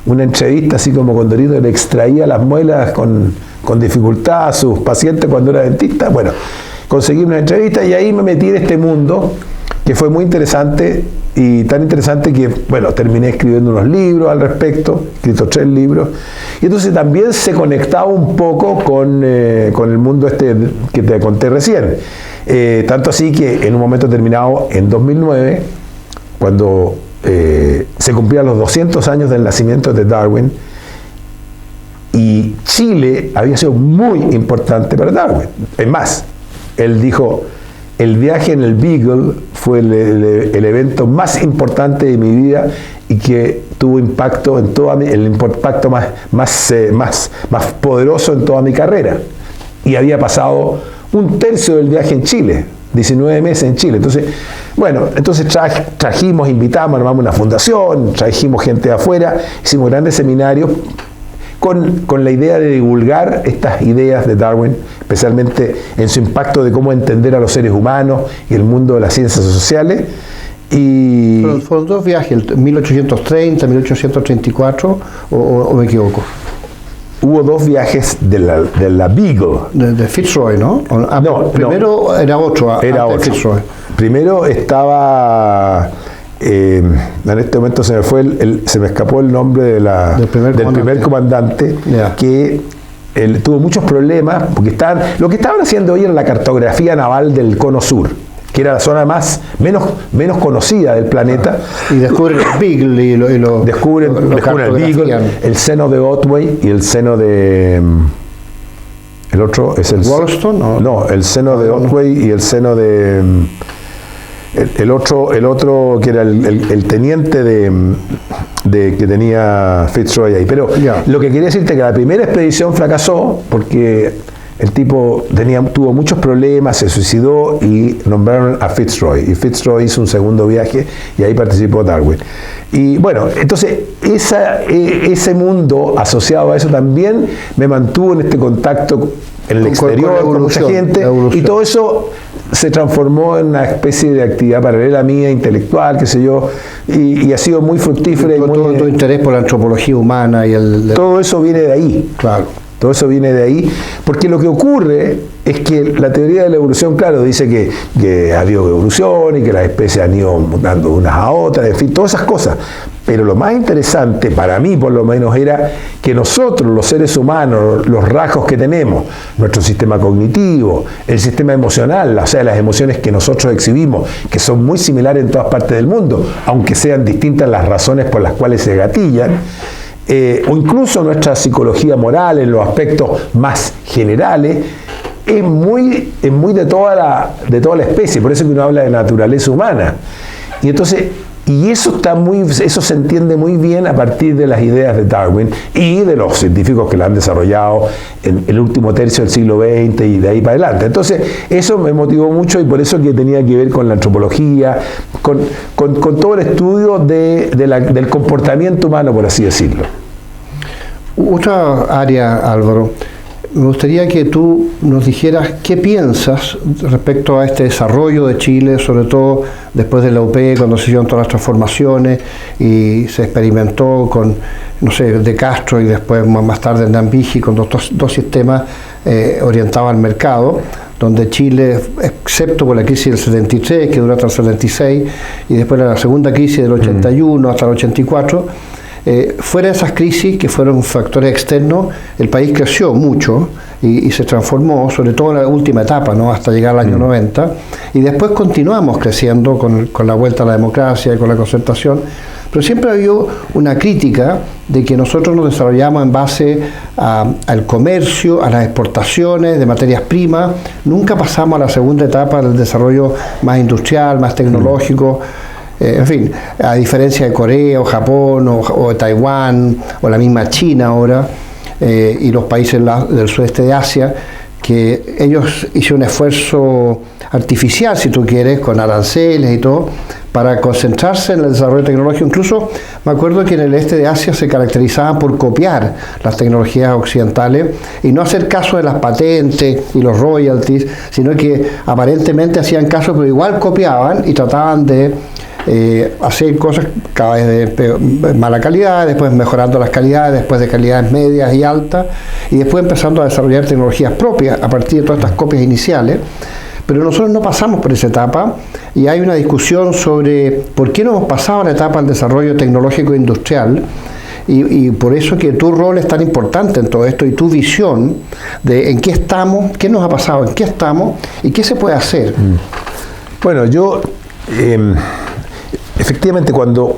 una entrevista, así como Condorito le extraía las muelas con dificultad a sus pacientes cuando era dentista. Bueno, conseguí una entrevista y ahí me metí en este mundo que fue muy interesante y tan interesante que, bueno, terminé escribiendo unos libros al respecto, escrito 3 libros, y entonces también se conectaba un poco con el mundo este que te conté recién. Tanto así que en un momento determinado, en 2009, cuando se cumplían los 200 años del nacimiento de Darwin, y Chile había sido muy importante para Darwin. Es más, él dijo: el viaje en el Beagle fue el evento más importante de mi vida y que tuvo impacto en el impacto más poderoso en toda mi carrera. Y había pasado un tercio del viaje en Chile, 19 meses en Chile. Entonces, bueno, trajimos, invitamos, armamos una fundación, trajimos gente de afuera, hicimos grandes seminarios con la idea de divulgar estas ideas de Darwin, especialmente en su impacto de cómo entender a los seres humanos y el mundo de las ciencias sociales. Y
fueron 2 viajes, 1830, 1834, o me equivoco.
Hubo 2 viajes de la Beagle.
De Fitzroy, ¿no?
No,
primero no, era otro.
Era otro. Fitzroy. Primero estaba... en este momento se me escapó el nombre del primer comandante, yeah, que tuvo muchos problemas porque lo que estaban haciendo hoy era la cartografía naval del cono sur, que era la zona menos conocida del planeta.
Y descubren el Beagle y lo
descubren el Beagle, el seno de Otway y el seno de... el otro es el...
¿Wollaston?
No, el seno de Otway y el seno de... El otro que era el teniente que tenía Fitzroy ahí. Pero lo que quería decirte es que la primera expedición fracasó porque el tipo tuvo muchos problemas, se suicidó y nombraron a Fitzroy. Y Fitzroy hizo un segundo viaje y ahí participó Darwin. Y bueno, entonces ese mundo asociado a eso también me mantuvo en este contacto en el exterior con mucha gente, y todo eso se transformó en una especie de actividad paralela mía, intelectual, qué sé yo, y ha sido muy fructífera.
Y todo tu interés por la antropología humana y
todo eso viene de ahí.
Claro.
Todo eso viene de ahí, porque lo que ocurre es que la teoría de la evolución, claro, dice que ha habido evolución y que las especies han ido mutando unas a otras, en fin, todas esas cosas. Pero lo más interesante, para mí por lo menos, era que nosotros, los seres humanos, los rasgos que tenemos, nuestro sistema cognitivo, el sistema emocional, o sea, las emociones que nosotros exhibimos, que son muy similares en todas partes del mundo, aunque sean distintas las razones por las cuales se gatillan, o incluso nuestra psicología moral en los aspectos más generales, es muy de toda la especie. Por eso que uno habla de naturaleza humana. Y entonces, eso se entiende muy bien a partir de las ideas de Darwin y de los científicos que la han desarrollado en el último tercio del siglo XX y de ahí para adelante. Entonces, eso me motivó mucho y por eso que tenía que ver con la antropología, con todo el estudio del comportamiento humano, por así decirlo.
Otra área, Álvaro, me gustaría que tú nos dijeras qué piensas respecto a este desarrollo de Chile, sobre todo después de la UP, cuando se hicieron todas las transformaciones y se experimentó con, no sé, De Castro y después más tarde en Nambiji, con dos sistemas orientados al mercado, donde Chile, excepto por la crisis del 73, que duró hasta el 76, y después la segunda crisis del 81 hasta el 84, Fuera de esas crisis, que fueron factores externos, el país creció mucho y se transformó, sobre todo en la última etapa, ¿no? Hasta llegar al año 90, y después continuamos creciendo con la vuelta a la democracia y con la concertación, pero siempre ha habido una crítica de que nosotros nos desarrollamos en base al comercio, a las exportaciones de materias primas, nunca pasamos a la segunda etapa del desarrollo más industrial, más tecnológico. En fin, a diferencia de Corea o Japón o Taiwán o la misma China ahora y los países del sudeste de Asia, que ellos hicieron un esfuerzo artificial, si tú quieres, con aranceles y todo, para concentrarse en el desarrollo tecnológico. Incluso me acuerdo que en el este de Asia se caracterizaban por copiar las tecnologías occidentales y no hacer caso de las patentes y los royalties, sino que aparentemente hacían caso, pero igual copiaban y trataban de hacer cosas cada vez de mala calidad, después mejorando las calidades, después de calidades medias y altas, y después empezando a desarrollar tecnologías propias a partir de todas estas copias iniciales. Pero nosotros no pasamos por esa etapa y hay una discusión sobre por qué no hemos pasado a la etapa del desarrollo tecnológico e industrial, y por eso que tu rol es tan importante en todo esto y tu visión de en qué estamos, qué nos ha pasado, en qué estamos y qué se puede hacer.
Bueno, yo efectivamente cuando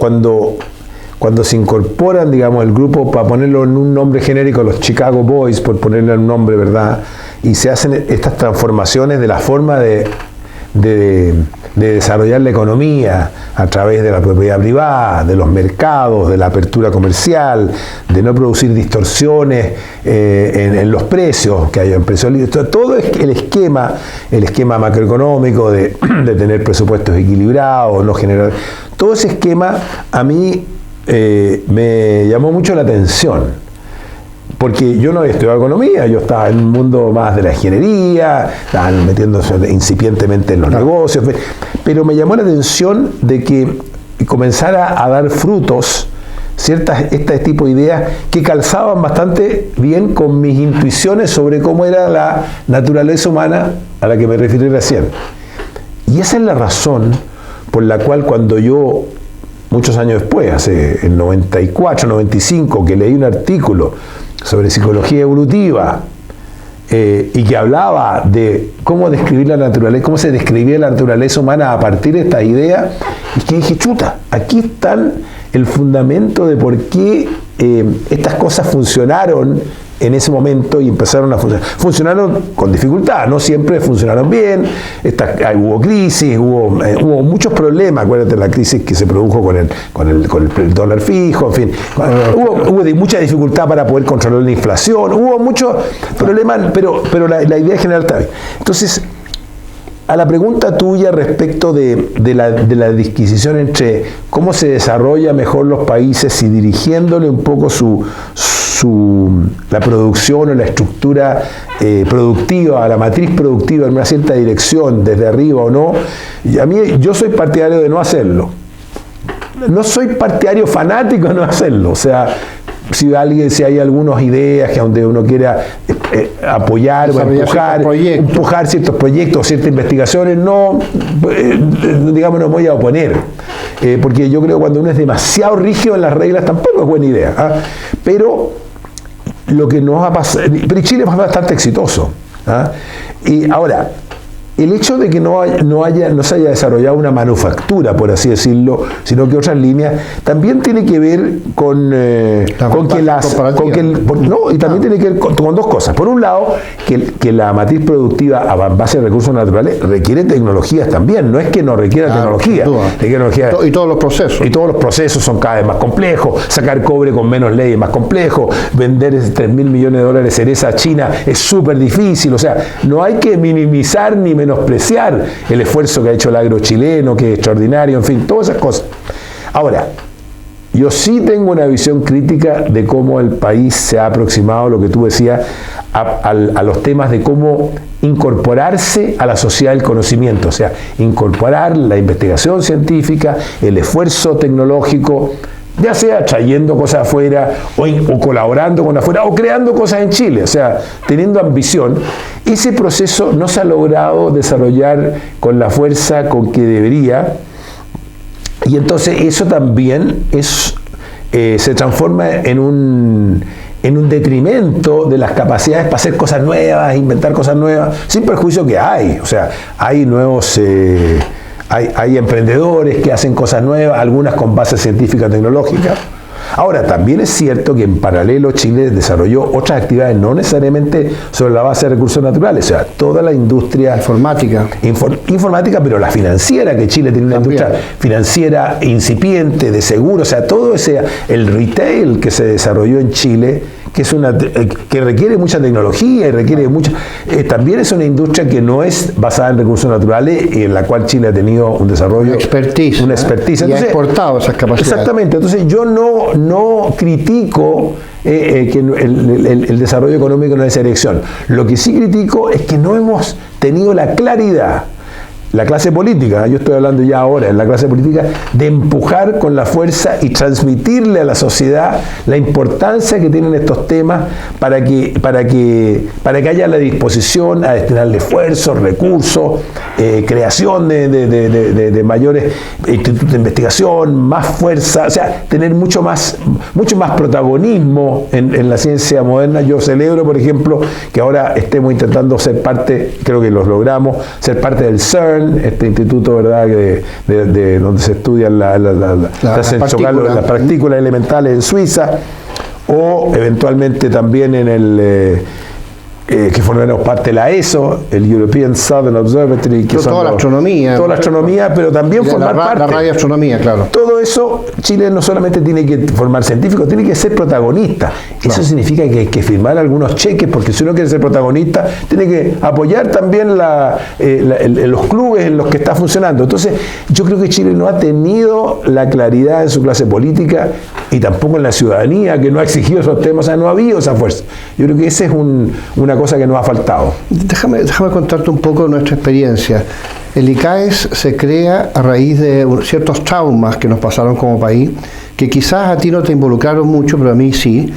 se incorporan, digamos, el grupo, para ponerlo en un nombre genérico, los Chicago Boys, por ponerle un nombre, ¿verdad? Y se hacen estas transformaciones de la forma de desarrollar la economía a través de la propiedad privada, de los mercados, de la apertura comercial, de no producir distorsiones en los precios, que haya precios libres. Todo el esquema macroeconómico de tener presupuestos equilibrados, no generar... Todo ese esquema a mí me llamó mucho la atención. Porque yo no había estudiado economía, yo estaba en un mundo más de la ingeniería, estaban metiéndose incipientemente en los negocios, pero me llamó la atención de que comenzara a dar frutos este tipo de ideas que calzaban bastante bien con mis intuiciones sobre cómo era la naturaleza humana a la que me referí recién. Y esa es la razón por la cual cuando yo, muchos años después, en 94, 95, que leí un artículo sobre psicología evolutiva y que hablaba de cómo describir la naturaleza, cómo se describía la naturaleza humana a partir de esta idea, y que dije, chuta, aquí están el fundamento de por qué estas cosas funcionaron en ese momento y empezaron a funcionar. Funcionaron con dificultad, no siempre funcionaron bien, hubo crisis, hubo muchos problemas. Acuérdate la crisis que se produjo con el dólar fijo, en fin. Hubo mucha dificultad para poder controlar la inflación, hubo muchos problemas, pero la idea general está bien. Entonces, a la pregunta tuya respecto de la disquisición entre cómo se desarrolla mejor los países y dirigiéndole un poco la producción o la estructura productiva, la matriz productiva en una cierta dirección, desde arriba o no, yo soy partidario de no hacerlo. No soy partidario fanático de no hacerlo. O sea, si hay algunas ideas que donde uno quiera apoyar o empujar ciertos proyectos, ciertas investigaciones, digamos, no me voy a oponer. Porque yo creo que cuando uno es demasiado rígido en las reglas tampoco es buena idea. Pero lo que nos ha pasado, pero Chile es bastante exitoso. Y ahora, el hecho de que no se haya desarrollado una manufactura, por así decirlo, sino que otras líneas, también tiene que ver con también tiene que ver con dos cosas. Por un lado, que la matriz productiva a base de recursos naturales requiere tecnologías también. No es que no requiera tecnología.
Y todos los procesos.
Y todos los procesos son cada vez más complejos. Sacar cobre con menos ley es más complejo. Vender $3.000 millones de cereza a China es súper difícil. O sea, no hay que minimizar ni menospreciar el esfuerzo que ha hecho el agro chileno, que es extraordinario, en fin, todas esas cosas. Ahora, yo sí tengo una visión crítica de cómo el país se ha aproximado, lo que tú decías, a los temas de cómo incorporarse a la sociedad del conocimiento, o sea, incorporar la investigación científica, el esfuerzo tecnológico, ya sea trayendo cosas afuera o colaborando con afuera o creando cosas en Chile, o sea, teniendo ambición. Ese proceso no se ha logrado desarrollar con la fuerza con que debería, y entonces eso también es se transforma en un detrimento de las capacidades para hacer cosas nuevas, inventar cosas nuevas, sin perjuicio que hay. O sea, hay nuevos... Hay emprendedores que hacen cosas nuevas, algunas con base científica tecnológica. Ahora, también es cierto que en paralelo Chile desarrolló otras actividades, no necesariamente sobre la base de recursos naturales, o sea, toda la industria informática, pero la financiera, que Chile tiene una industria financiera incipiente, de seguro, o sea, todo el retail que se desarrolló en Chile, que es que requiere mucha tecnología y requiere también es una industria que no es basada en recursos naturales y en la cual Chile ha tenido un desarrollo, una expertise.
Entonces, y ha exportado esas capacidades.
Exactamente, entonces yo no critico que el desarrollo económico en esa dirección. Lo que sí critico es que no hemos tenido la claridad, la clase política, yo estoy hablando ya ahora en la clase política, de empujar con la fuerza y transmitirle a la sociedad la importancia que tienen estos temas para que haya la disposición a destinarle esfuerzos, recursos, creación de mayores institutos de investigación, más fuerza, o sea, tener mucho más protagonismo en la ciencia moderna. Yo celebro, por ejemplo, que ahora estemos intentando ser parte, creo que los logramos, ser parte del CERN, este instituto, ¿verdad?, de donde se estudian las partículas elementales en Suiza, o eventualmente también en el que formamos parte de la ESO, el European Southern Observatory, que
toda la astronomía,
pero también formar parte.
La radioastronomía, claro.
Todo eso, Chile no solamente tiene que formar científicos, tiene que ser protagonista. Claro. Eso significa que hay que firmar algunos cheques, porque si uno quiere ser protagonista, tiene que apoyar también los clubes en los que está funcionando. Entonces, yo creo que Chile no ha tenido la claridad en su clase política y tampoco en la ciudadanía, que no ha exigido esos temas, o sea, no ha habido esa fuerza. Yo creo que esa es una cosa que nos ha faltado.
Déjame contarte un poco de nuestra experiencia. El ICAES se crea a raíz de ciertos traumas que nos pasaron como país, que quizás a ti no te involucraron mucho, pero a mí sí,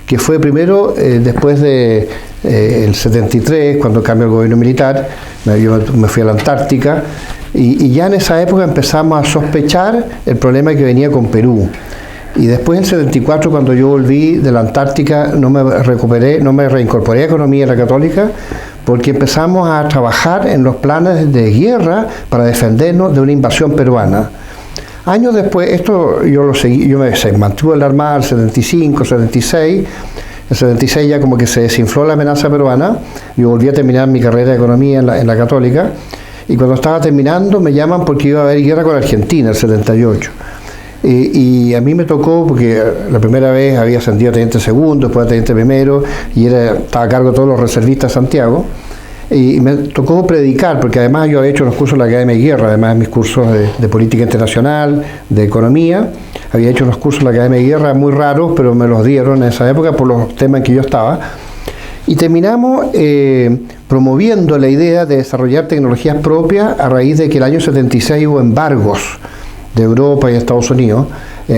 que fue primero después de el 73, cuando cambió el gobierno militar. Yo me fui a la Antártica y ya en esa época empezamos a sospechar el problema que venía con Perú. Y después, en el 74, cuando yo volví de la Antártica, no me reincorporé a Economía en la Católica, porque empezamos a trabajar en los planes de guerra para defendernos de una invasión peruana. Años después, esto yo lo seguí, se mantuvo en la Armada el 75, 76. El 76 ya como que se desinfló la amenaza peruana. Yo volví a terminar mi carrera de Economía en la Católica, y cuando estaba terminando me llaman porque iba a haber guerra con Argentina, el 78. Y a mí me tocó, porque la primera vez había ascendido a teniente segundo, después a teniente primero, y estaba a cargo de todos los reservistas de Santiago, y me tocó predicar, porque además yo había hecho unos cursos en la Academia de Guerra, además de mis cursos de política internacional, de economía, había hecho unos cursos en la Academia de Guerra muy raros, pero me los dieron en esa época por los temas en que yo estaba, y terminamos promoviendo la idea de desarrollar tecnologías propias a raíz de que el año 76 hubo embargos de Europa y Estados Unidos,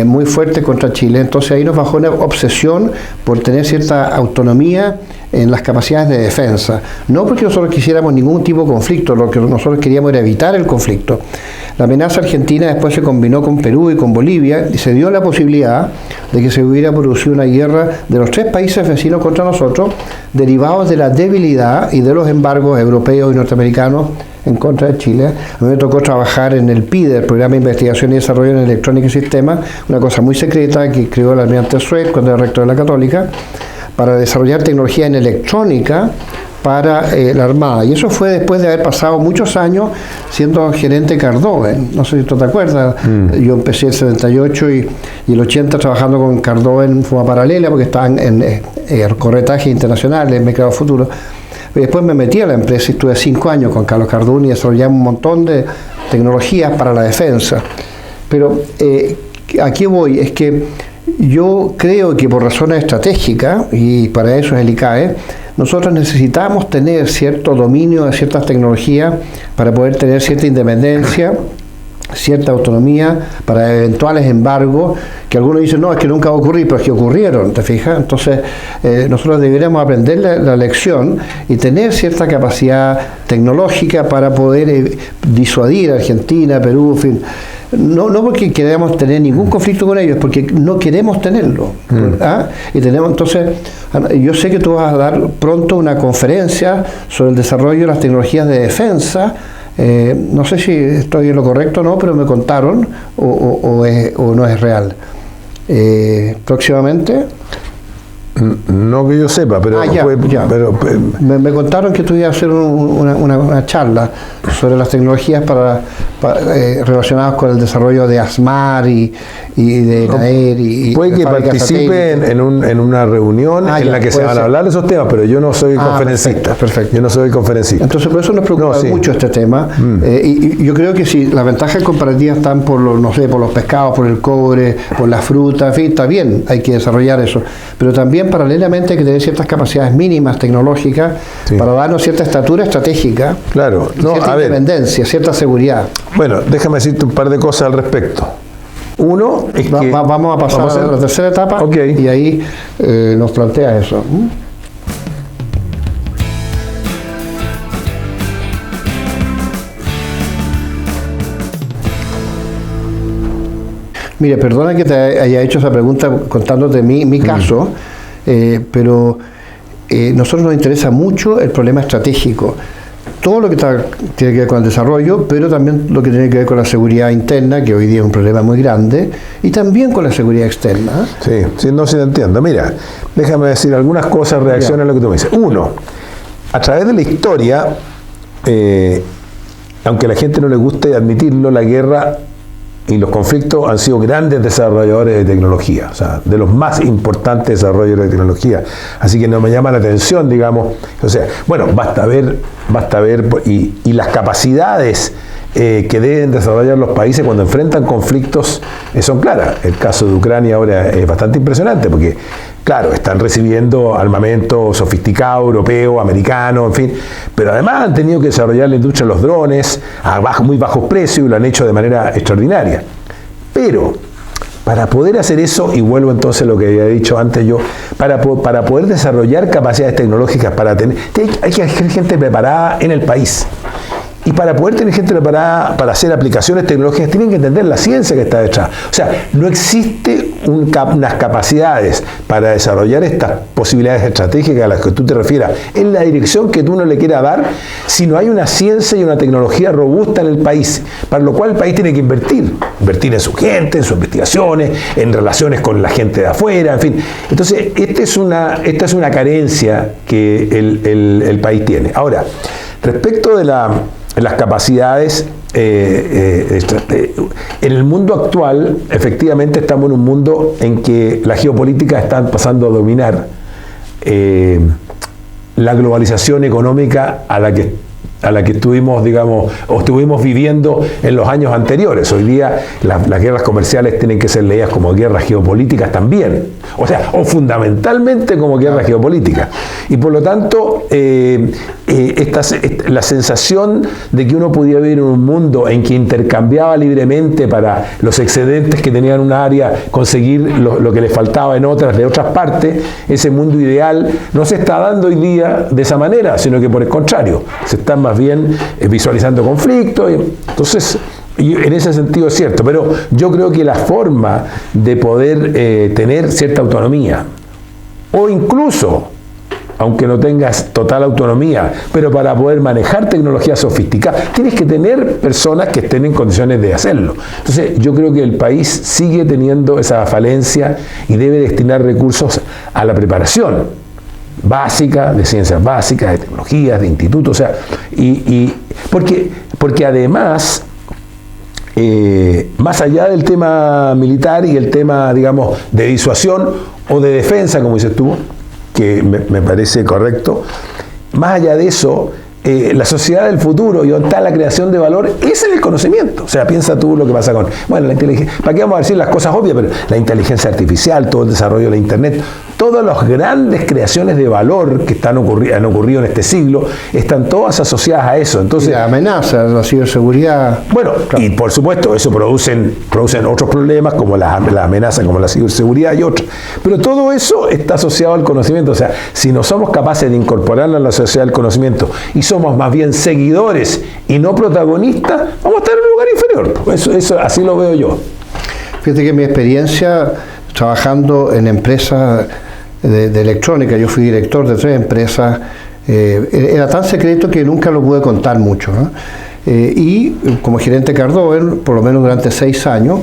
muy fuerte contra Chile. Entonces ahí nos bajó una obsesión por tener cierta autonomía en las capacidades de defensa. No porque nosotros quisiéramos ningún tipo de conflicto, lo que nosotros queríamos era evitar el conflicto. La amenaza argentina después se combinó con Perú y con Bolivia, y se dio la posibilidad de que se hubiera producido una guerra de los tres países vecinos contra nosotros, derivados de la debilidad y de los embargos europeos y norteamericanos en contra de Chile. A mí me tocó trabajar en el PIDE, el Programa de Investigación y Desarrollo en Electrónica y Sistemas, una cosa muy secreta que creó el almirante Suez cuando era rector de la Católica, para desarrollar tecnología en electrónica para la Armada. Y eso fue después de haber pasado muchos años siendo gerente Cardoven. No sé si tú te acuerdas. Yo empecé el 78 y el 80 trabajando con Cardoven en forma paralela, porque estaban en corretaje internacional, en mercado futuro. Y después me metí a la empresa y estuve 5 años con Carlos Cardún y desarrollamos un montón de tecnologías para la defensa. Pero ¿a qué voy? Es que yo creo que por razones estratégicas, y para eso es el ICAE, nosotros necesitamos tener cierto dominio de ciertas tecnologías para poder tener cierta independencia, cierta autonomía para eventuales embargos, que algunos dicen, no, es que nunca va a ocurrir, pero es que ocurrieron, ¿te fijas? Entonces, nosotros deberíamos aprender la lección y tener cierta capacidad tecnológica para poder disuadir a Argentina, Perú, en fin. no porque queramos tener ningún conflicto con ellos, porque no queremos tenerlo. Y tenemos, entonces, yo sé que tú vas a dar pronto una conferencia sobre el desarrollo de las tecnologías de defensa. No sé si estoy en lo correcto o no, pero me contaron, o no es real. Próximamente.
No que yo sepa, pero,
me contaron que tú ibas a hacer una charla sobre las tecnologías relacionadas con el desarrollo de ASMAR y de NAER.
Puede que participe en una reunión en la que se van a hablar de esos temas, pero yo no soy conferencista.
Perfecto.
Yo no soy conferencista.
Entonces, por eso nos preocupa mucho este tema. Y yo creo que si las ventajas comparativas están por los pescados, por el cobre, por la fruta, en fin, está bien, hay que desarrollar eso. Pero también paralelamente hay que tener ciertas capacidades mínimas tecnológicas para darnos cierta estatura estratégica, cierta independencia, cierta seguridad.
Bueno, déjame decirte un par de cosas al respecto. Uno es que...
Vamos a pasar a la tercera etapa y ahí nos plantea eso. Mire, perdona que te haya hecho esa pregunta contándote mi caso, pero nosotros nos interesa mucho el problema estratégico. Todo lo que tiene que ver con el desarrollo, pero también lo que tiene que ver con la seguridad interna, que hoy día es un problema muy grande, y también con la seguridad externa.
Sí, no se te entiendo. Mira, déjame decir algunas cosas, reacciones a lo que tú me dices. Uno, a través de la historia, aunque a la gente no le guste admitirlo, la guerra y los conflictos han sido grandes desarrolladores de tecnología, o sea, de los más importantes desarrolladores de tecnología. Así que no me llama la atención, digamos, o sea, bueno, basta ver, y las capacidades que deben desarrollar los países cuando enfrentan conflictos son claras. El caso de Ucrania ahora es bastante impresionante porque, claro, están recibiendo armamento sofisticado, europeo, americano, en fin, pero además han tenido que desarrollar la industria de los drones a muy bajos precios y lo han hecho de manera extraordinaria. Pero para poder hacer eso, y vuelvo entonces a lo que había dicho antes yo, para poder desarrollar capacidades tecnológicas, hay que tener gente preparada en el país. Y para poder tener gente preparada para hacer aplicaciones tecnológicas, tienen que entender la ciencia que está detrás. O sea, no existe unas capacidades para desarrollar estas posibilidades estratégicas a las que tú te refieras en la dirección que tú no le quieras dar, si no hay una ciencia y una tecnología robusta en el país, para lo cual el país tiene que invertir en su gente, en sus investigaciones, en relaciones con la gente de afuera, en fin. Entonces, esta es una carencia que el país tiene. Ahora, respecto de las capacidades, en el mundo actual, efectivamente estamos en un mundo en que la geopolítica está pasando a dominar la globalización económica a la que estuvimos, digamos, o estuvimos viviendo en los años anteriores. Hoy día las guerras comerciales tienen que ser leídas como guerras geopolíticas también, o fundamentalmente como guerras geopolíticas. Y por lo tanto, la sensación de que uno podía vivir en un mundo en que intercambiaba libremente para los excedentes que tenían una área, conseguir lo que les faltaba en otras, de otras partes, ese mundo ideal no se está dando hoy día de esa manera, sino que por el contrario, se están más bien visualizando conflictos. Entonces, en ese sentido es cierto, pero yo creo que la forma de poder tener cierta autonomía, o incluso, aunque no tengas total autonomía, pero para poder manejar tecnología sofisticada, tienes que tener personas que estén en condiciones de hacerlo. Entonces, yo creo que el país sigue teniendo esa falencia y debe destinar recursos a la preparación básica, de ciencias básicas, de tecnologías, de institutos, o sea, porque además, más allá del tema militar y el tema, digamos, de disuasión o de defensa, como dices tú, que me parece correcto, más allá de eso, la sociedad del futuro y donde está la creación de valor es en el conocimiento. O sea, piensa tú lo que pasa con, la inteligencia, ¿para qué vamos a decir las cosas obvias? Pero la inteligencia artificial, todo el desarrollo de la internet, todas las grandes creaciones de valor que han ocurrido en este siglo, están todas asociadas a eso. Entonces,
la amenaza, la ciberseguridad.
Bueno, claro. Y por supuesto, eso producen otros problemas, como las amenazas, como la ciberseguridad y otros. Pero todo eso está asociado al conocimiento. O sea, si no somos capaces de incorporarlo a la sociedad del conocimiento y somos más bien seguidores y no protagonistas, vamos a estar en un lugar inferior. Eso así lo veo yo.
Fíjate que mi experiencia trabajando en empresas de electrónica, yo fui director de 3 empresas, era tan secreto que nunca lo pude contar mucho, ¿no? Y como gerente Cardover, por lo menos durante 6 años,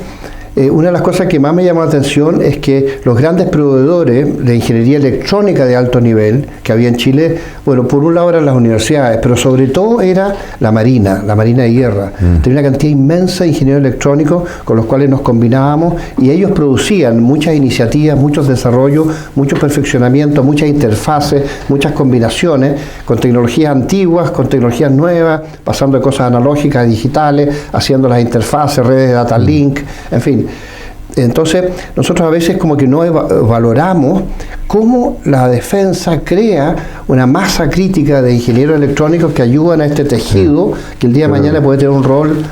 una de las cosas que más me llamó la atención es que los grandes proveedores de ingeniería electrónica de alto nivel que había en Chile, bueno, por un lado eran las universidades, pero sobre todo era la Marina de Guerra. Tenía una cantidad inmensa de ingenieros electrónicos con los cuales nos combinábamos y ellos producían muchas iniciativas, muchos desarrollos, muchos perfeccionamientos, muchas interfaces, muchas combinaciones con tecnologías antiguas, con tecnologías nuevas, pasando de cosas analógicas a digitales, haciendo las interfaces, redes de data link, en fin. Entonces, nosotros a veces como que no valoramos cómo la defensa crea una masa crítica de ingenieros electrónicos que ayudan a este tejido que el día de mañana puede tener un rol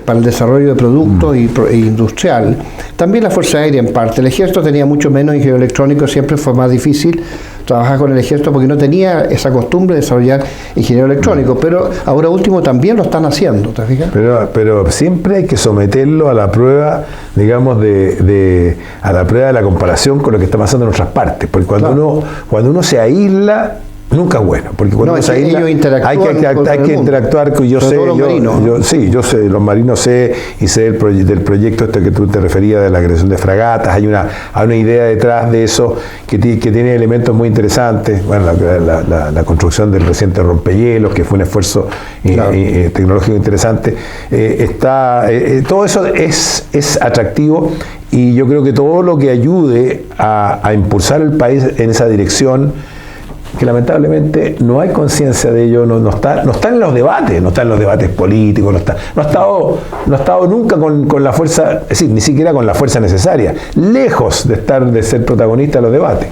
para el desarrollo de productos e industrial. También la Fuerza Aérea en parte. El Ejército tenía mucho menos ingenieros electrónicos, siempre fue más difícil trabajar con el Ejército porque no tenía esa costumbre de desarrollar ingeniero electrónico, pero ahora último también lo están haciendo, ¿te fijas?
Pero siempre hay que someterlo a la prueba, digamos, a la prueba de la comparación con lo que está pasando en otras partes, porque cuando uno se aísla, nunca es bueno, porque cuando
se aísla, hay
que interactuar con yo sé los marinos y sé del proyecto este que tú te referías de la creación de fragatas. Hay una idea detrás de eso que tiene elementos muy interesantes. Bueno, la construcción del reciente rompehielos, que fue un esfuerzo tecnológico interesante. Todo eso es atractivo, y yo creo que todo lo que ayude a impulsar el país en esa dirección, que lamentablemente no hay conciencia de ello, no está en los debates, no está en los debates políticos, no ha estado nunca con la fuerza, es decir, ni siquiera con la fuerza necesaria, lejos de ser protagonista de los debates.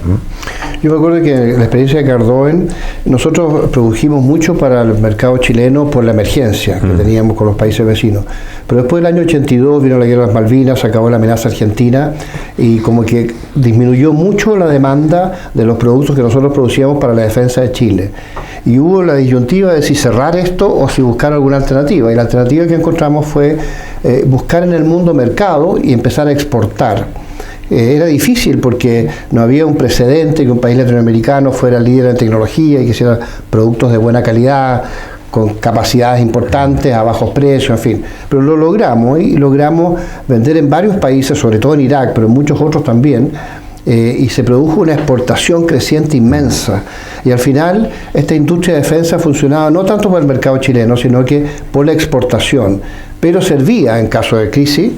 Yo me acuerdo que en la experiencia de Cardoven, nosotros produjimos mucho para el mercado chileno por la emergencia que teníamos con los países vecinos. Pero después del año 82 vino la guerra de las Malvinas, se acabó la amenaza argentina y como que disminuyó mucho la demanda de los productos que nosotros producíamos para la defensa de Chile. Y hubo la disyuntiva de si cerrar esto o si buscar alguna alternativa. Y la alternativa que encontramos fue buscar en el mundo mercado y empezar a exportar. Era difícil porque no había un precedente que un país latinoamericano fuera líder en tecnología y que hiciera productos de buena calidad, con capacidades importantes, a bajos precios, en fin. Pero lo logramos y logramos vender en varios países, sobre todo en Irak, pero en muchos otros también, y se produjo una exportación creciente inmensa. Y al final, esta industria de defensa funcionaba no tanto por el mercado chileno, sino que por la exportación. Pero servía, en caso de crisis,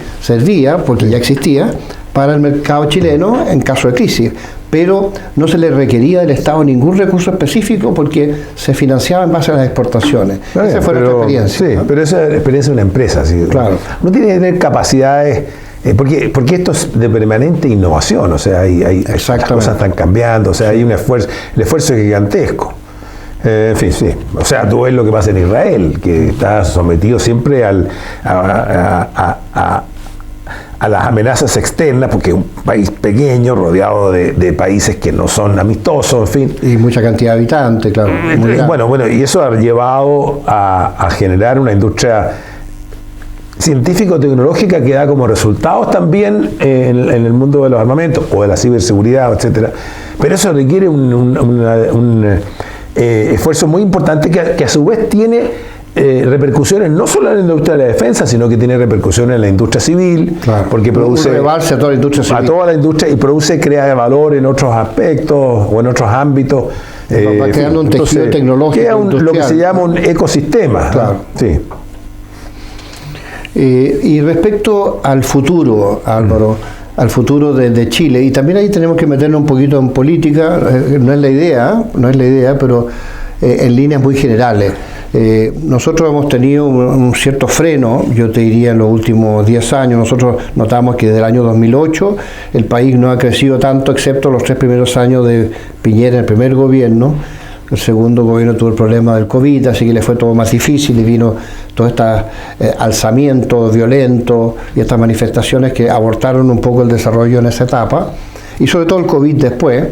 porque ya existía, para el mercado chileno en caso de crisis, pero no se le requería del Estado ningún recurso específico porque se financiaba en base a las exportaciones. Esa fue nuestra experiencia. Sí,
pero esa es la experiencia de una empresa. ¿Sí? Claro. No tiene que tener capacidades, porque esto es de permanente innovación, o sea, las cosas están cambiando, o sea, hay un esfuerzo, el esfuerzo es gigantesco. En fin, sí. O sea, tú ves lo que pasa en Israel, que está sometido siempre a las amenazas externas, porque es un país pequeño, rodeado de países que no son amistosos, en fin.
Y mucha cantidad de habitantes, claro.
Bueno, y eso ha llevado a generar una industria científico-tecnológica que da como resultados también en el mundo de los armamentos, o de la ciberseguridad, etcétera. Pero eso requiere un esfuerzo muy importante que a su vez tiene repercusiones no solo en la industria de la defensa, sino que tiene repercusiones en la industria civil, claro, porque produce
a toda la industria civil.
A toda la industria, y crea valor en otros aspectos o en otros ámbitos.
Va creando un tejido tecnológico
lo que se llama un ecosistema. Claro. Sí.
Y respecto al futuro, Álvaro, al futuro de Chile, y también ahí tenemos que meternos un poquito en política, no es la idea, pero en líneas muy generales. Nosotros hemos tenido un cierto freno, yo te diría en los últimos 10 años. Nosotros notamos que desde el año 2008 el país no ha crecido tanto, excepto los 3 primeros años de Piñera, el primer gobierno. El segundo gobierno tuvo el problema del COVID, así que le fue todo más difícil y vino todo este alzamiento violento y estas manifestaciones que abortaron un poco el desarrollo en esa etapa, y sobre todo el COVID después.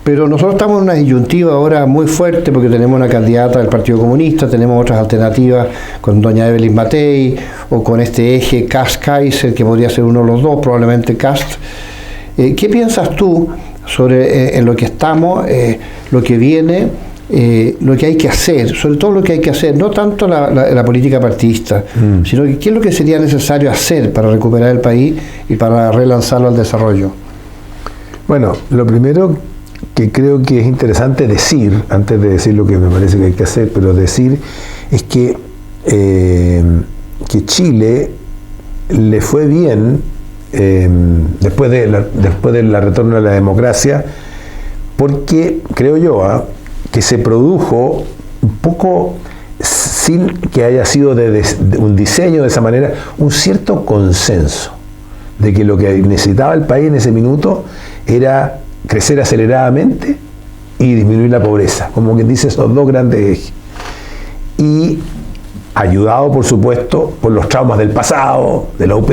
Pero nosotros estamos en una disyuntiva ahora muy fuerte porque tenemos una candidata del Partido Comunista, tenemos otras alternativas con doña Evelyn Matei o con este eje Kast-Kaiser, que podría ser uno de los dos, probablemente Kast. ¿Qué piensas tú sobre en lo que estamos, lo que viene, lo que hay que hacer, sobre todo lo que hay que hacer, no tanto la política partidista, sino que qué es lo que sería necesario hacer para recuperar el país y para relanzarlo al desarrollo?
Bueno, lo primero que creo que es interesante decir, antes de decir lo que me parece que hay que hacer, pero decir es que Chile le fue bien después del retorno a la democracia, porque creo yo que se produjo un poco, sin que haya sido de un diseño de esa manera, un cierto consenso de que lo que necesitaba el país en ese minuto era crecer aceleradamente y disminuir la pobreza, como quien dice, esos dos grandes ejes. Y ayudado, por supuesto, por los traumas del pasado, de la UP,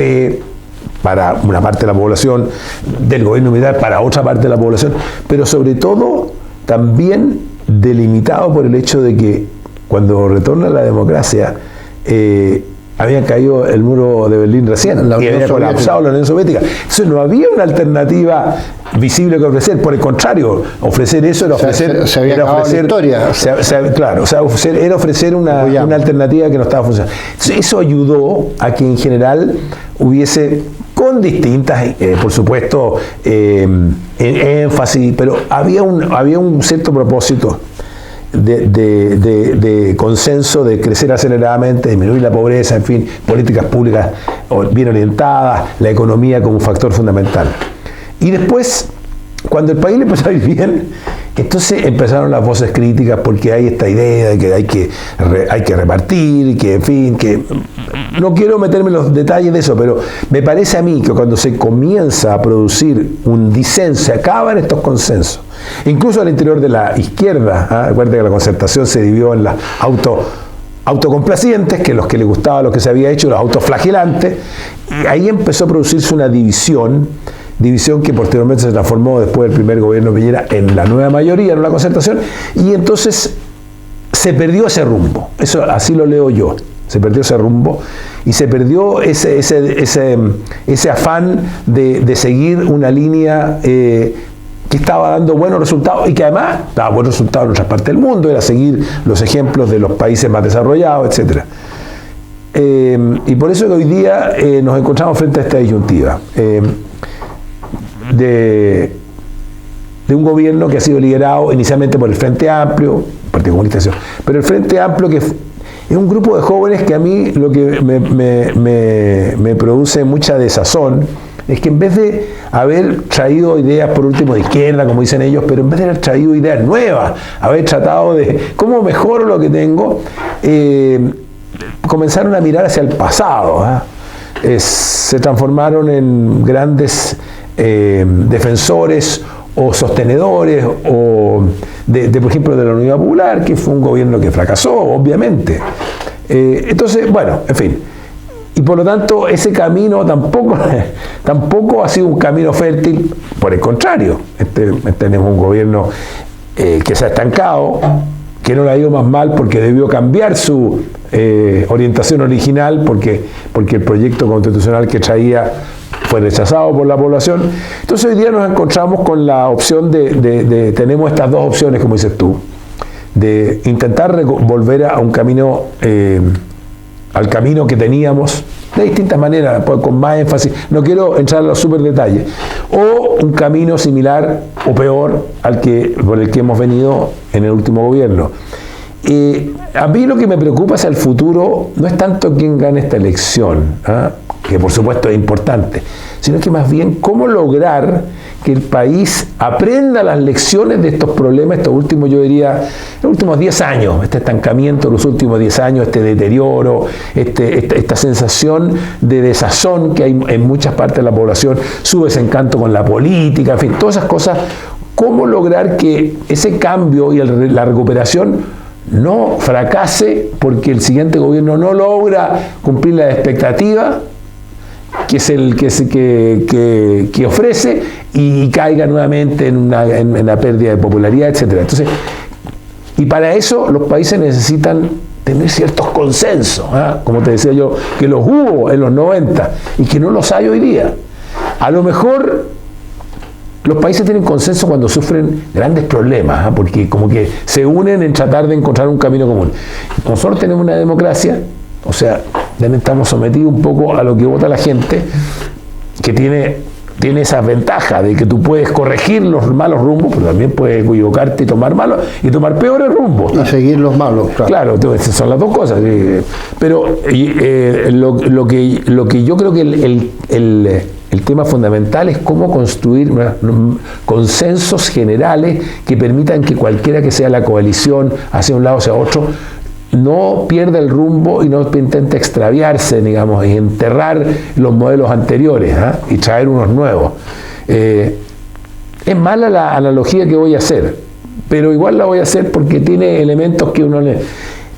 para una parte de la población, del gobierno militar para otra parte de la población, pero sobre todo también delimitado por el hecho de que cuando retorna la democracia, había caído el muro de Berlín recién y había colapsado la Unión Soviética. Entonces no había una alternativa visible que ofrecer. Por el contrario, ofrecer eso era ofrecer...
Se había acabado la historia.
Claro, era ofrecer una alternativa que no estaba funcionando. Entonces, eso ayudó a que en general hubiese, con distintas, por supuesto, énfasis, pero había un cierto propósito de consenso, de crecer aceleradamente, disminuir la pobreza, en fin, políticas públicas bien orientadas, la economía como un factor fundamental. Y después, cuando el país le empezó a ir bien, entonces empezaron las voces críticas porque hay esta idea de que hay que repartir, que en fin, que no quiero meterme en los detalles de eso, pero me parece a mí que cuando se comienza a producir un disenso, se acaban estos consensos, incluso al interior de la izquierda. Recuerda que la Concertación se dividió en las autocomplacientes, que los que les gustaba lo que se había hecho, los autoflagelantes, y ahí empezó a producirse una división que posteriormente se transformó después del primer gobierno de Piñera en la nueva mayoría, en la Concertación, y entonces se perdió ese rumbo. Eso así lo leo yo. Se perdió ese rumbo y se perdió ese afán de seguir una línea que estaba dando buenos resultados y que además daba buenos resultados en otras partes del mundo, era seguir los ejemplos de los países más desarrollados, etc. Y por eso que hoy día nos encontramos frente a esta disyuntiva de un gobierno que ha sido liderado inicialmente por el Frente Amplio, Partido Comunista, pero el Frente Amplio, que es un grupo de jóvenes que a mí lo que me produce mucha desazón es que en vez de haber traído ideas, por último, de izquierda, como dicen ellos, pero en vez de haber traído ideas nuevas, haber tratado de cómo mejoro lo que tengo, comenzaron a mirar hacia el pasado. Se transformaron en grandes defensores o sostenedores por ejemplo, de la Unidad Popular, que fue un gobierno que fracasó, obviamente. Entonces, bueno, en fin. Y por lo tanto, ese camino tampoco ha sido un camino fértil. Por el contrario, tenemos un gobierno que se ha estancado, que no le ha ido más mal porque debió cambiar su orientación original, porque el proyecto constitucional que traía fue rechazado por la población. Entonces hoy día nos encontramos con la opción tenemos estas dos opciones, como dices tú, de intentar volver a un camino, al camino que teníamos, de distintas maneras, con más énfasis, no quiero entrar a los súper detalles, o un camino similar o peor por el que hemos venido en el último gobierno. A mí lo que me preocupa hacia el futuro no es tanto quién gane esta elección, que por supuesto es importante, sino que más bien cómo lograr que el país aprenda las lecciones de estos problemas, estos últimos, yo diría, los últimos 10 años, este estancamiento de los últimos 10 años, este deterioro, esta sensación de desazón que hay en muchas partes de la población, su desencanto con la política, en fin, todas esas cosas, cómo lograr que ese cambio y la recuperación no fracase porque el siguiente gobierno no logra cumplir la expectativa que es el que ofrece y caiga nuevamente en una pérdida de popularidad, etcétera. Entonces, y para eso los países necesitan tener ciertos consensos, ¿eh? Como te decía yo, que los hubo en los 90 y que no los hay hoy día. A lo mejor los países tienen consenso cuando sufren grandes problemas, ¿eh? Porque como que se unen en tratar de encontrar un camino común. Nosotros tenemos una democracia, o sea, estamos sometidos un poco a lo que vota la gente, que tiene esa ventaja de que tú puedes corregir los malos rumbos, pero también puedes equivocarte y tomar peores rumbos.
Y seguir los malos,
claro. Claro, son las dos cosas. Pero lo que yo creo que el tema fundamental es cómo construir consensos generales que permitan que cualquiera que sea la coalición, hacia un lado o hacia otro, no pierda el rumbo y no intente extraviarse, digamos, y enterrar los modelos anteriores, ¿eh? Y traer unos nuevos. Es mala la analogía que voy a hacer, pero igual la voy a hacer porque tiene elementos que uno lee.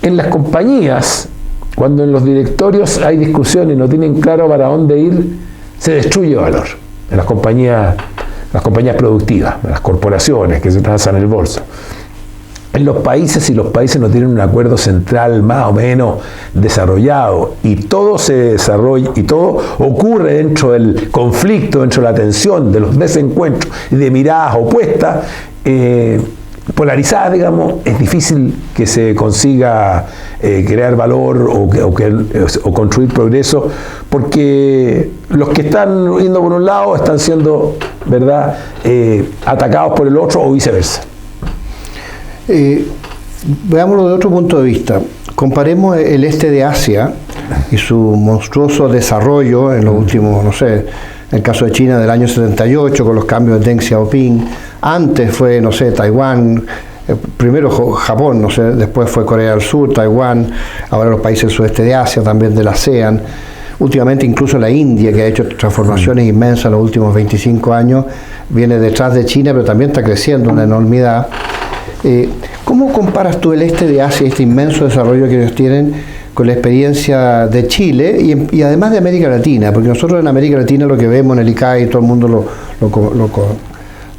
En las compañías, cuando en los directorios hay discusiones y no tienen claro para dónde ir, se destruye valor. En las compañías productivas, en las corporaciones que se transan el bolso. En los países, si los países no tienen un acuerdo central más o menos desarrollado y todo se desarrolla y todo ocurre dentro del conflicto, dentro de la tensión, de los desencuentros y de miradas opuestas, polarizadas, digamos, es difícil que se consiga crear valor o construir progreso, porque los que están yendo por un lado están siendo, ¿verdad?, atacados por el otro o viceversa.
Veámoslo de otro punto de vista. Comparemos el este de Asia y su monstruoso desarrollo en los últimos, no sé, en el caso de China del año 78 con los cambios de Deng Xiaoping. Antes fue, no sé, Taiwán, primero Japón, no sé, después fue Corea del Sur, Taiwán, ahora los países del sudeste de Asia, también del ASEAN. Últimamente incluso la India, que ha hecho transformaciones inmensas en los últimos 25 años, viene detrás de China, pero también está creciendo una enormidad. ¿Cómo comparas tú el este de Asia, este inmenso desarrollo que ellos tienen, con la experiencia de Chile y además de América Latina? Porque nosotros en América Latina lo que vemos en el ICAI, todo el mundo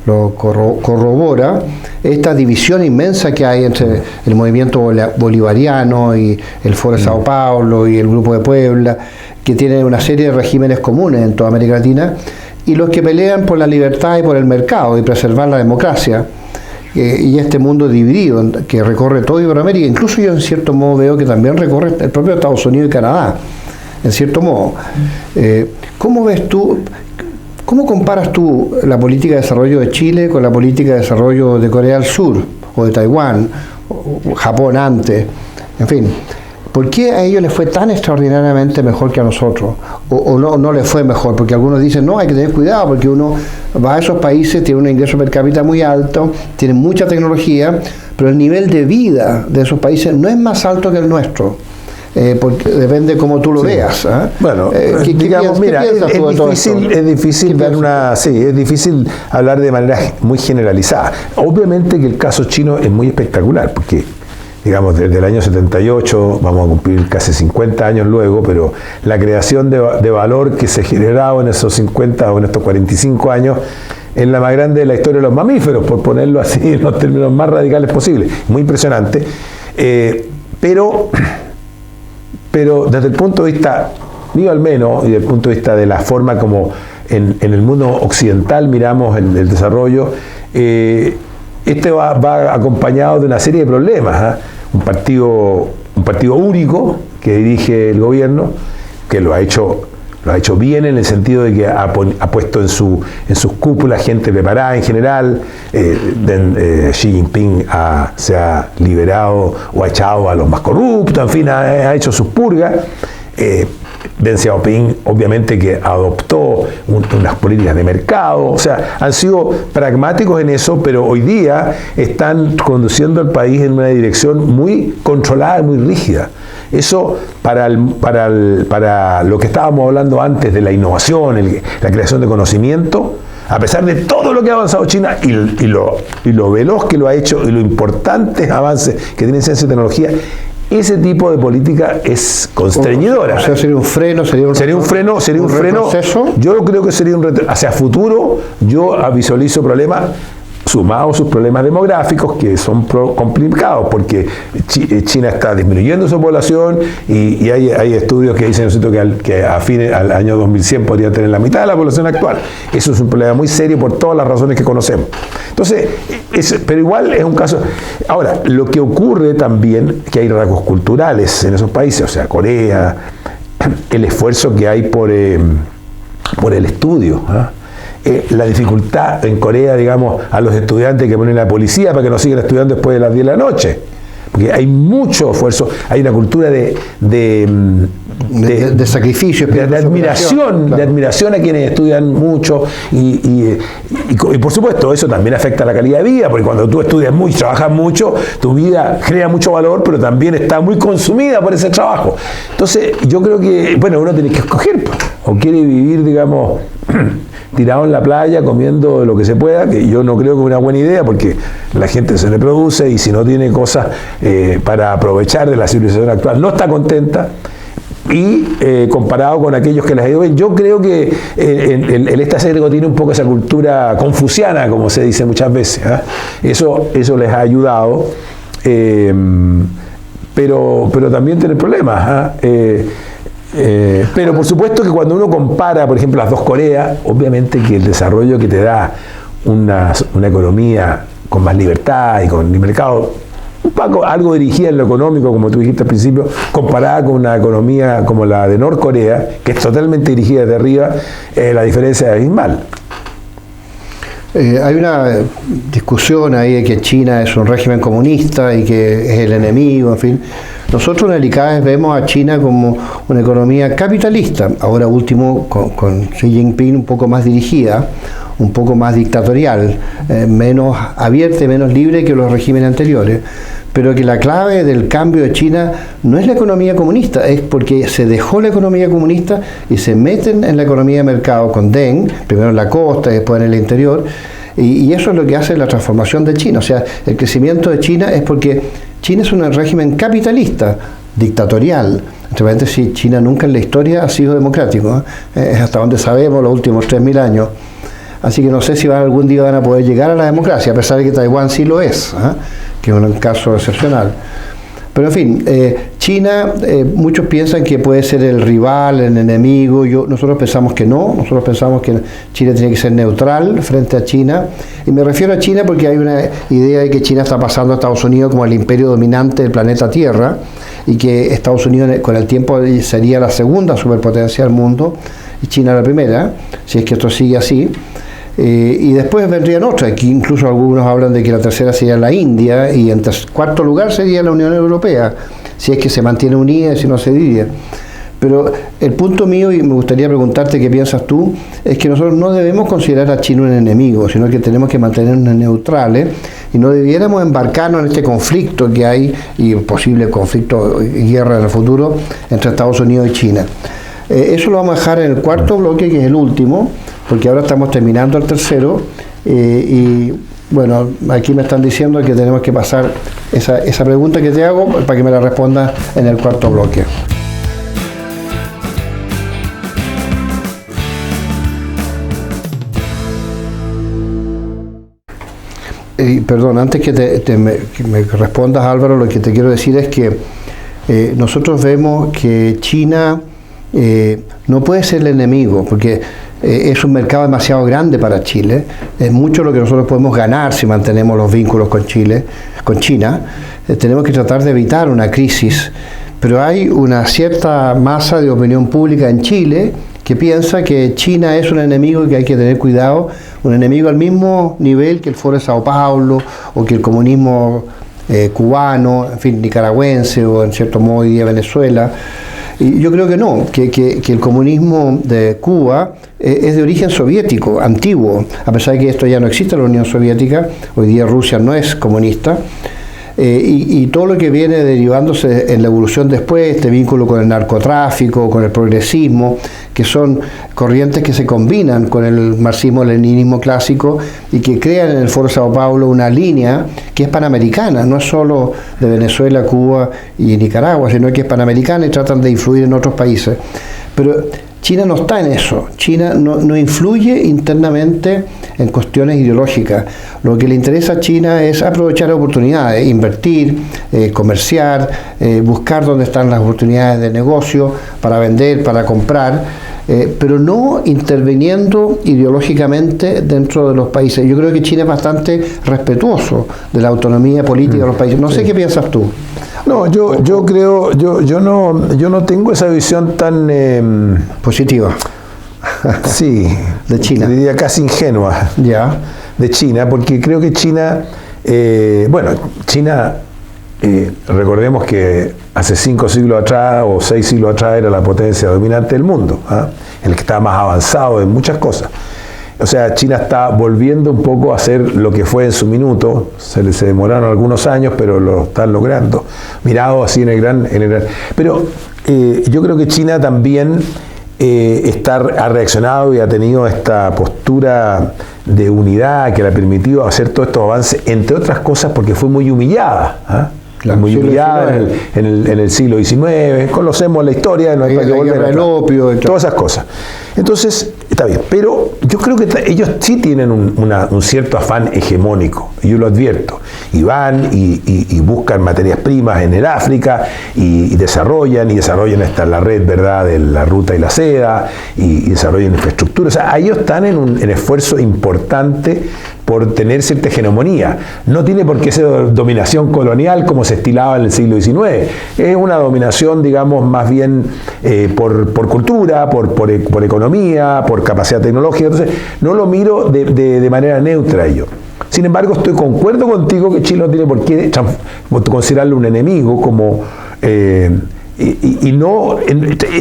lo corrobora, esta división inmensa que hay entre el movimiento bolivariano y el Foro de Sao Paulo y el Grupo de Puebla, que tienen una serie de regímenes comunes en toda América Latina, y los que pelean por la libertad y por el mercado y preservar la democracia. Y este mundo dividido que recorre todo Iberoamérica, incluso yo en cierto modo veo que también recorre el propio Estados Unidos y Canadá, en cierto modo. ¿Cómo ves tú, cómo comparas tú la política de desarrollo de Chile con la política de desarrollo de Corea del Sur, o de Taiwán, o Japón antes, en fin? ¿Por qué a ellos les fue tan extraordinariamente mejor que a nosotros? ¿O no les fue mejor? Porque algunos dicen, no, hay que tener cuidado, porque uno va a esos países, tiene un ingreso per cápita muy alto, tienen mucha tecnología, pero el nivel de vida de esos países no es más alto que el nuestro. Porque depende cómo tú lo veas. ¿Eh?
Bueno, digamos, mira, es difícil hablar de manera muy generalizada. Obviamente que el caso chino es muy espectacular, porque digamos, desde el año 78, vamos a cumplir casi 50 años luego, pero la creación de valor que se ha generado en esos 50 o en estos 45 años es la más grande de la historia de los mamíferos, por ponerlo así en los términos más radicales posibles. Muy impresionante. Pero desde el punto de vista mío al menos, y desde el punto de vista de la forma como en el mundo occidental miramos el desarrollo, este va acompañado de una serie de problemas, ¿eh? Un partido único que dirige el gobierno, que lo ha hecho bien en el sentido de que ha puesto en sus cúpulas gente preparada en general. Xi Jinping se ha liberado o ha echado a los más corruptos, en fin, ha hecho sus purgas. Deng Xiaoping obviamente que adoptó unas políticas de mercado, o sea, han sido pragmáticos en eso, pero hoy día están conduciendo al país en una dirección muy controlada y muy rígida. Eso para lo que estábamos hablando antes de la innovación, la creación de conocimiento, a pesar de todo lo que ha avanzado China y lo veloz que lo ha hecho y los importantes avances que tiene en ciencia y tecnología, ese tipo de política es constreñidora.
O sea, sería un freno, sería un freno.
Yo creo que sería un hacia futuro. Yo visualizo problemas sumados a sus problemas demográficos que son complicados porque China está disminuyendo su población y hay estudios que dicen, ¿no es cierto?, que al año 2100 podría tener la mitad de la población actual. Eso es un problema muy serio por todas las razones que conocemos. Entonces, pero igual es un caso. Ahora, lo que ocurre también, que hay rasgos culturales en esos países, o sea, Corea, el esfuerzo que hay por el estudio, la dificultad en Corea, digamos, a los estudiantes que ponen la policía para que no sigan estudiando después de las 10 de la noche. Porque hay mucho esfuerzo, hay una cultura de
sacrificio,
de admiración, claro, de admiración a quienes estudian mucho y por supuesto eso también afecta la calidad de vida, porque cuando tú estudias mucho, trabajas mucho, tu vida crea mucho valor, pero también está muy consumida por ese trabajo. Entonces yo creo que, bueno, uno tiene que escoger, o quiere vivir, digamos, tirado en la playa comiendo lo que se pueda, que yo no creo que es una buena idea porque la gente se reproduce y si no tiene cosas para aprovechar de la civilización actual no está contenta, y comparado con aquellos que las ha ido bien, yo creo que el este acervo tiene un poco esa cultura confuciana, como se dice muchas veces, eso les ha ayudado, pero también tiene problemas, pero por supuesto que cuando uno compara, por ejemplo, las dos Coreas, obviamente que el desarrollo que te da una economía con más libertad y con el mercado, un poco algo dirigida en lo económico, como tú dijiste al principio, comparada con una economía como la de Norcorea, que es totalmente dirigida desde arriba, la diferencia es abismal.
Hay una discusión ahí de que China es un régimen comunista y que es el enemigo, en fin. Nosotros en el ICAES vemos a China como una economía capitalista, ahora último con Xi Jinping un poco más dirigida, un poco más dictatorial, menos abierta y menos libre que los regímenes anteriores, pero que la clave del cambio de China no es la economía comunista, es porque se dejó la economía comunista y se meten en la economía de mercado con Deng, primero en la costa y después en el interior, y eso es lo que hace la transformación de China. O sea, el crecimiento de China es porque China es un régimen capitalista, dictatorial. Entre sí, China nunca en la historia ha sido democrático, es hasta donde sabemos los últimos 3.000 años. Así que no sé si algún día van a poder llegar a la democracia, a pesar de que Taiwán sí lo es, que es un caso excepcional. Pero en fin, China, muchos piensan que puede ser el rival, el enemigo. Nosotros pensamos que no, nosotros pensamos que China tiene que ser neutral frente a China. Y me refiero a China porque hay una idea de que China está pasando a Estados Unidos como el imperio dominante del planeta Tierra y que Estados Unidos con el tiempo sería la segunda superpotencia del mundo y China la primera, si es que esto sigue así. Y después vendrían otras, aquí incluso algunos hablan de que la tercera sería la India y en cuarto lugar sería la Unión Europea, si es que se mantiene unida y si no se divide. Pero el punto mío, y me gustaría preguntarte qué piensas tú, es que nosotros no debemos considerar a China un enemigo, sino que tenemos que mantenernos neutrales y no debiéramos embarcarnos en este conflicto que hay, y posible conflicto y guerra en el futuro, entre Estados Unidos y China. Eso lo vamos a dejar en el cuarto bloque, que es el último, porque ahora estamos terminando el tercero, y bueno, aquí me están diciendo que tenemos que pasar esa pregunta que te hago para que me la respondas en el cuarto bloque. Perdón, antes que me respondas, Álvaro, lo que te quiero decir es que nosotros vemos que China no puede ser el enemigo, porque es un mercado demasiado grande para Chile, es mucho lo que nosotros podemos ganar si mantenemos los vínculos con China. Tenemos que tratar de evitar una crisis, pero hay una cierta masa de opinión pública en Chile que piensa que China es un enemigo y que hay que tener cuidado, un enemigo al mismo nivel que el Foro de Sao Paulo o que el comunismo cubano, en fin, nicaragüense o en cierto modo hoy día Venezuela. Y yo creo que no, que el comunismo de Cuba es de origen soviético, antiguo, a pesar de que esto ya no existe en la Unión Soviética, hoy día Rusia no es comunista. Y todo lo que viene derivándose en la evolución después, este vínculo con el narcotráfico, con el progresismo, que son corrientes que se combinan con el marxismo-leninismo clásico y que crean en el Foro Sao Paulo una línea que es panamericana, no es solo de Venezuela, Cuba y Nicaragua, sino que es panamericana y tratan de influir en otros países. Pero China no está en eso. China no influye internamente en cuestiones ideológicas. Lo que le interesa a China es aprovechar oportunidades, invertir, comerciar, buscar dónde están las oportunidades de negocio para vender, para comprar, pero no interviniendo ideológicamente dentro de los países. Yo creo que China es bastante respetuoso de la autonomía política de los países. No sé qué piensas tú.
No, yo creo, yo no tengo esa visión tan
positiva.
Sí,
de China.
Diría casi ingenua.
Ya.
De China, porque creo que China, China, recordemos que hace 5 siglos atrás o 6 siglos atrás era la potencia dominante del mundo, el que estaba más avanzado en muchas cosas. O sea, China está volviendo un poco a hacer lo que fue en su minuto. Se demoraron algunos años, pero lo están logrando. Mirado así en el gran. Pero yo creo que China también ha reaccionado y ha tenido esta postura de unidad que le ha permitido hacer todos estos avances, entre otras cosas porque fue muy humillada. Claro, muy humillada en el siglo XIX, conocemos la historia, no hay para qué volver
el opio,
todas esas cosas. Entonces, está bien, pero yo creo que ellos sí tienen un cierto afán hegemónico, yo lo advierto, y van y buscan materias primas en el África y desarrollan hasta la red, ¿verdad?, de la ruta y la seda, y desarrollan infraestructura. O sea, ellos están en esfuerzo importante por tener cierta hegemonía. No tiene por qué ser dominación colonial como se estilaba en el siglo XIX. Es una dominación, digamos, más bien por cultura, por economía, por capacidad tecnológica. Entonces, no lo miro de manera neutra yo. Sin embargo, concuerdo contigo que Chile no tiene por qué considerarlo un enemigo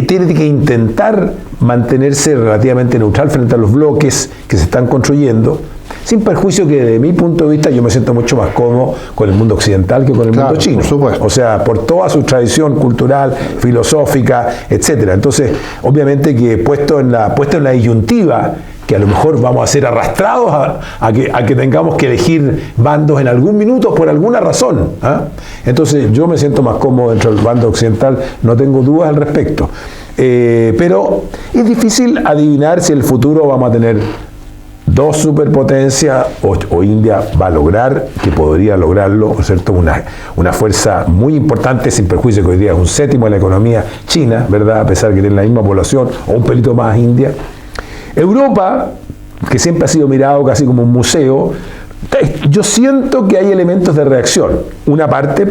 tiene que intentar mantenerse relativamente neutral frente a los bloques que se están construyendo, sin perjuicio que desde mi punto de vista yo me siento mucho más cómodo con el mundo occidental que con el mundo chino.
Por supuesto.
O sea, por toda su tradición cultural, filosófica, etcétera. Entonces, obviamente que puesto en la disyuntiva, que a lo mejor vamos a ser arrastrados a que tengamos que elegir bandos en algún minuto por alguna razón. Entonces yo me siento más cómodo dentro del bando occidental, no tengo dudas al respecto. Pero es difícil adivinar si en el futuro vamos a tener dos superpotencias o India va a lograr, que podría lograrlo, ¿cierto? Una fuerza muy importante, sin perjuicio que hoy día es un séptimo de la economía china, ¿verdad? A pesar de que tiene la misma población, o un pelito más India. Europa, que siempre ha sido mirado casi como un museo, yo siento que hay elementos de reacción. Una parte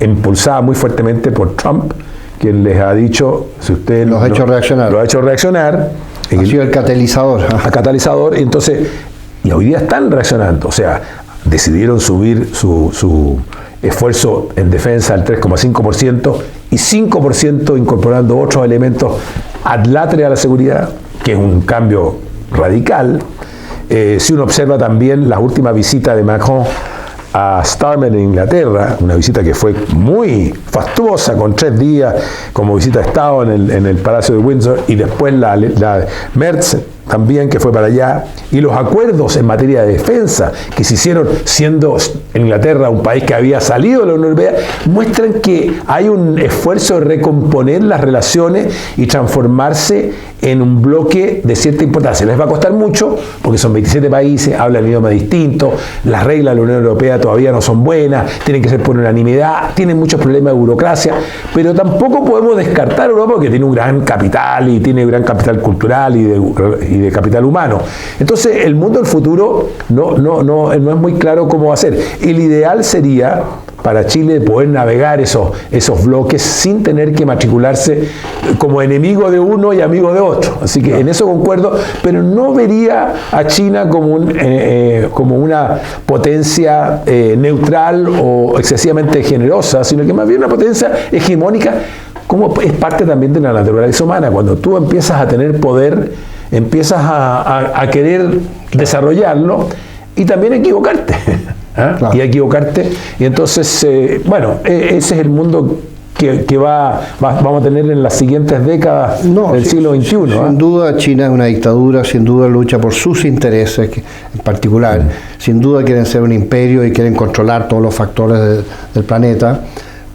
impulsada muy fuertemente por Trump, quien les ha dicho, si ustedes
los ha hecho reaccionar,
ha
sido el catalizador.
El catalizador, entonces, y hoy día están reaccionando, o sea, decidieron subir su esfuerzo en defensa al 3,5% y 5% incorporando otros elementos adláteres a la seguridad, que es un cambio radical. Si uno observa también la última visita de Macron a Starmer en Inglaterra, una visita que fue muy fastuosa, con 3 días como visita de Estado en el Palacio de Windsor, y después la Merz también, que fue para allá, y los acuerdos en materia de defensa que se hicieron siendo Inglaterra un país que había salido de la Unión Europea, muestran que hay un esfuerzo de recomponer las relaciones y transformarse en un bloque de cierta importancia. Les va a costar mucho, porque son 27 países, hablan idioma distinto, las reglas de la Unión Europea todavía no son buenas, tienen que ser por unanimidad, tienen muchos problemas de burocracia, pero tampoco podemos descartar a Europa, porque tiene un gran capital, y tiene un gran capital cultural y de capital humano. Entonces, el mundo del futuro no es muy claro cómo va a ser. El ideal sería para Chile poder navegar esos bloques sin tener que matricularse como enemigo de uno y amigo de otro. Así que en eso concuerdo, pero no vería a China como una potencia neutral o excesivamente generosa, sino que más bien una potencia hegemónica, como es parte también de la naturaleza humana. Cuando tú empiezas a tener poder, empiezas a querer desarrollarlo y también equivocarte. Claro. Y equivocarte. Y entonces, ese es el mundo que vamos a tener en las siguientes décadas del siglo XXI.
Sin duda China es una dictadura, sin duda lucha por sus intereses en particular, sin duda quieren ser un imperio y quieren controlar todos los factores del planeta,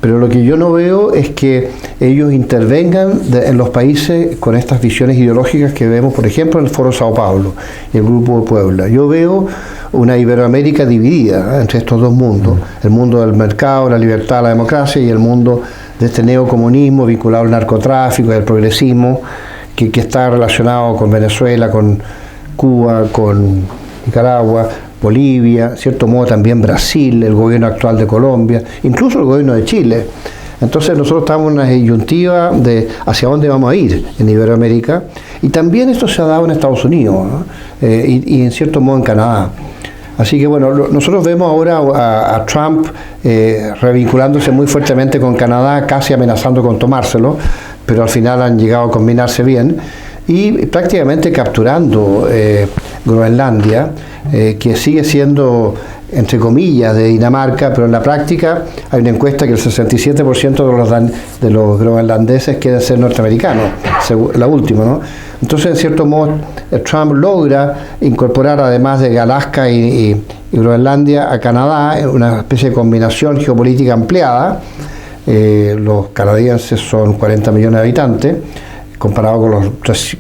pero lo que yo no veo es que ellos intervengan en los países con estas visiones ideológicas que vemos, por ejemplo, en el Foro Sao Paulo y el Grupo de Puebla. Yo veo una Iberoamérica dividida entre estos dos mundos, el mundo del mercado, la libertad, la democracia, y el mundo de este neocomunismo vinculado al narcotráfico y al progresismo, que está relacionado con Venezuela, con Cuba, con Nicaragua, Bolivia, en cierto modo también Brasil, el gobierno actual de Colombia, incluso el gobierno de Chile. Entonces nosotros estamos en una disyuntiva de hacia dónde vamos a ir en Iberoamérica, y también esto se ha dado en Estados Unidos, ¿no? y en cierto modo en Canadá. Así que bueno, nosotros vemos ahora a Trump revinculándose muy fuertemente con Canadá, casi amenazando con tomárselo, pero al final han llegado a combinarse bien, y prácticamente capturando Groenlandia, que sigue siendo, entre comillas, de Dinamarca, pero en la práctica hay una encuesta que el 67% de los groenlandeses quieren ser norteamericanos, la última, ¿no? Entonces, en cierto modo, Trump logra incorporar, además de Alaska y Groenlandia, a Canadá, una especie de combinación geopolítica ampliada. Los canadienses son 40 millones de habitantes, comparado con los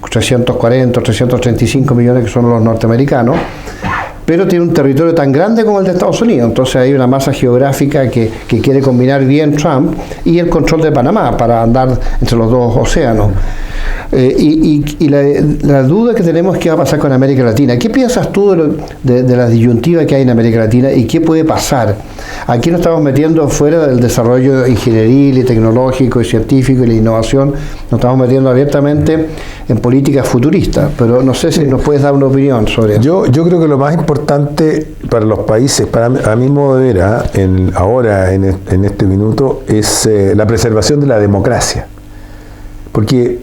340 o 335 millones que son los norteamericanos, pero tiene un territorio tan grande como el de Estados Unidos. Entonces hay una masa geográfica que quiere combinar bien Trump, y el control de Panamá para andar entre los dos océanos. Y la duda que tenemos es qué va a pasar con América Latina. ¿Qué piensas tú de la disyuntiva que hay en América Latina y qué puede pasar? Aquí nos estamos metiendo fuera del desarrollo ingenieril y tecnológico y científico y la innovación, nos estamos metiendo abiertamente en políticas futuristas, pero no sé si nos puedes dar una opinión sobre eso.
Yo creo que lo más importante para los países, a mi modo de ver, ahora en este minuto, es la preservación de la democracia. Porque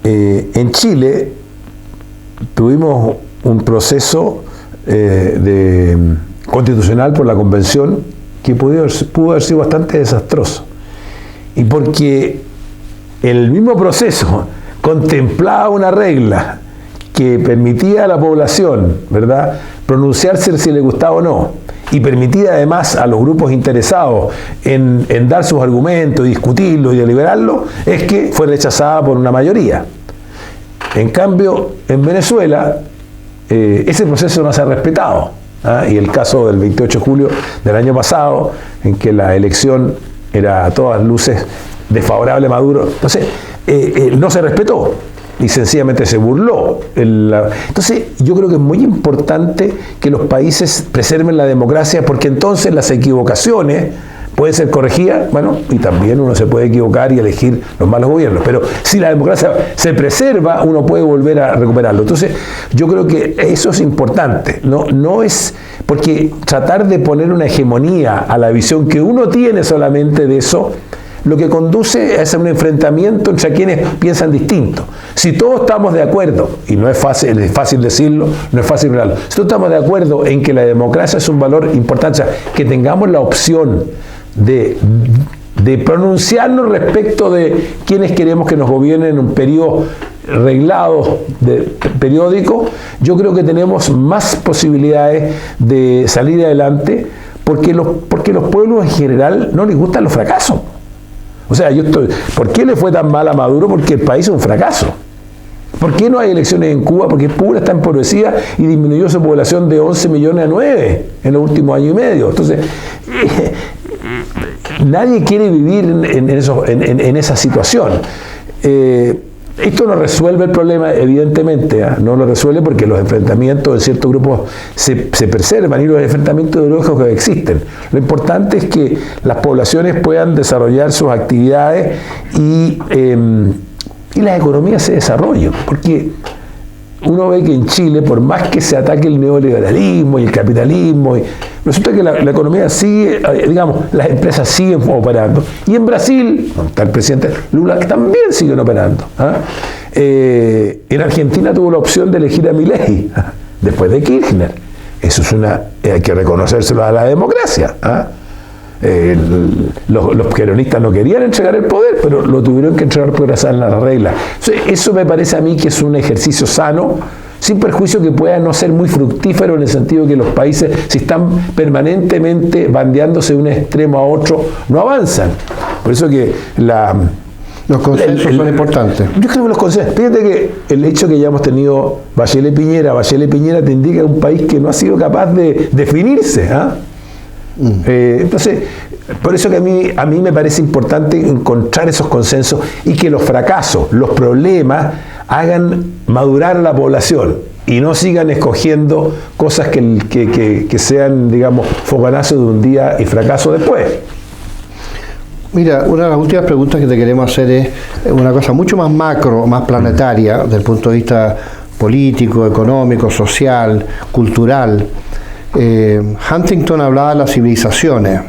en Chile tuvimos un proceso constitucional por la convención que pudo haber sido bastante desastroso. Y porque el mismo proceso contemplaba una regla que permitía a la población, ¿verdad?, pronunciarse si le gustaba o no, y permitía además a los grupos interesados en dar sus argumentos, discutirlos y deliberarlos, es que fue rechazada por una mayoría. En cambio, en Venezuela, ese proceso no se ha respetado. Y el caso del 28 de julio del año pasado, en que la elección era a todas luces desfavorable a Maduro, entonces no se respetó y sencillamente se burló. Entonces yo creo que es muy importante que los países preserven la democracia, porque entonces las equivocaciones pueden ser corregidas, y también uno se puede equivocar y elegir los malos gobiernos, pero si la democracia se preserva, uno puede volver a recuperarlo. Entonces yo creo que eso es importante, no es porque tratar de poner una hegemonía a la visión que uno tiene solamente de eso, lo que conduce es a un enfrentamiento entre quienes piensan distinto. Si todos estamos de acuerdo, y no es fácil decirlo, no es fácil hablarlo, si todos estamos de acuerdo en que la democracia es un valor importante, o sea, que tengamos la opción de pronunciarnos respecto de quienes queremos que nos gobiernen en un periodo reglado periódico, yo creo que tenemos más posibilidades de salir adelante, porque los pueblos en general no les gustan los fracasos. O sea, ¿por qué le fue tan mal a Maduro? Porque el país es un fracaso. ¿Por qué no hay elecciones en Cuba? Porque Cuba está empobrecida y disminuyó su población de 11 millones a 9 en los últimos años y medio. Entonces, nadie quiere vivir en esa situación. Esto no resuelve el problema, evidentemente, no lo resuelve porque los enfrentamientos de ciertos grupos se preservan y los enfrentamientos ideológicos existen. Lo importante es que las poblaciones puedan desarrollar sus actividades y las economías se desarrollen, porque uno ve que en Chile, por más que se ataque el neoliberalismo y el capitalismo, resulta que la economía sigue, digamos, las empresas siguen operando. Y en Brasil, donde está el presidente Lula, también siguen operando. En Argentina tuvo la opción de elegir a Milei, después de Kirchner. Eso es hay que reconocérselo a la democracia. Los peronistas no querían entregar el poder, pero lo tuvieron que entregar por hacer las reglas. Eso me parece a mí que es un ejercicio sano, sin perjuicio que pueda no ser muy fructífero en el sentido que los países, si están permanentemente bandeándose de un extremo a otro, no avanzan. Por eso que
los consensos son importantes.
Yo creo que los consensos, fíjate que el hecho que hayamos tenido Bachelet Piñera te indica un país que no ha sido capaz de definirse. Entonces, por eso que a mí me parece importante encontrar esos consensos y que los fracasos, los problemas hagan madurar a la población y no sigan escogiendo cosas que sean, digamos, fogonazos de un día y fracaso después.
Mira, una de las últimas preguntas que te queremos hacer es una cosa mucho más macro, más planetaria, desde el punto de vista político, económico, social, cultural. Huntington hablaba de las civilizaciones.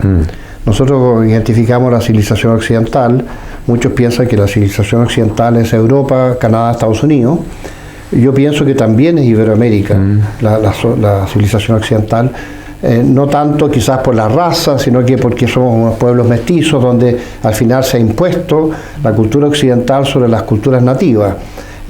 Nosotros identificamos la civilización occidental. Muchos piensan que la civilización occidental es Europa, Canadá, Estados Unidos. Yo pienso que también es Iberoamérica, la civilización occidental. No tanto quizás por la raza, sino que porque somos unos pueblos mestizos donde al final se ha impuesto la cultura occidental sobre las culturas nativas.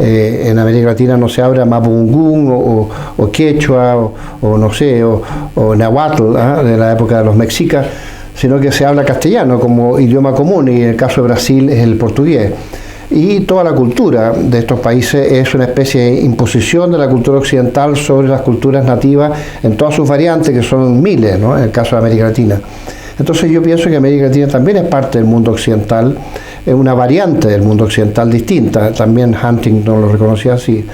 En América Latina no se habla mapudungún o quechua o no sé, o nahuatl, de la época de los mexicas, sino que se habla castellano como idioma común, y en el caso de Brasil es el portugués. Y toda la cultura de estos países es una especie de imposición de la cultura occidental sobre las culturas nativas en todas sus variantes, que son miles, ¿no?, en el caso de América Latina. Entonces yo pienso que América Latina también es parte del mundo occidental, es una variante del mundo occidental distinta, también Huntington lo reconocía así.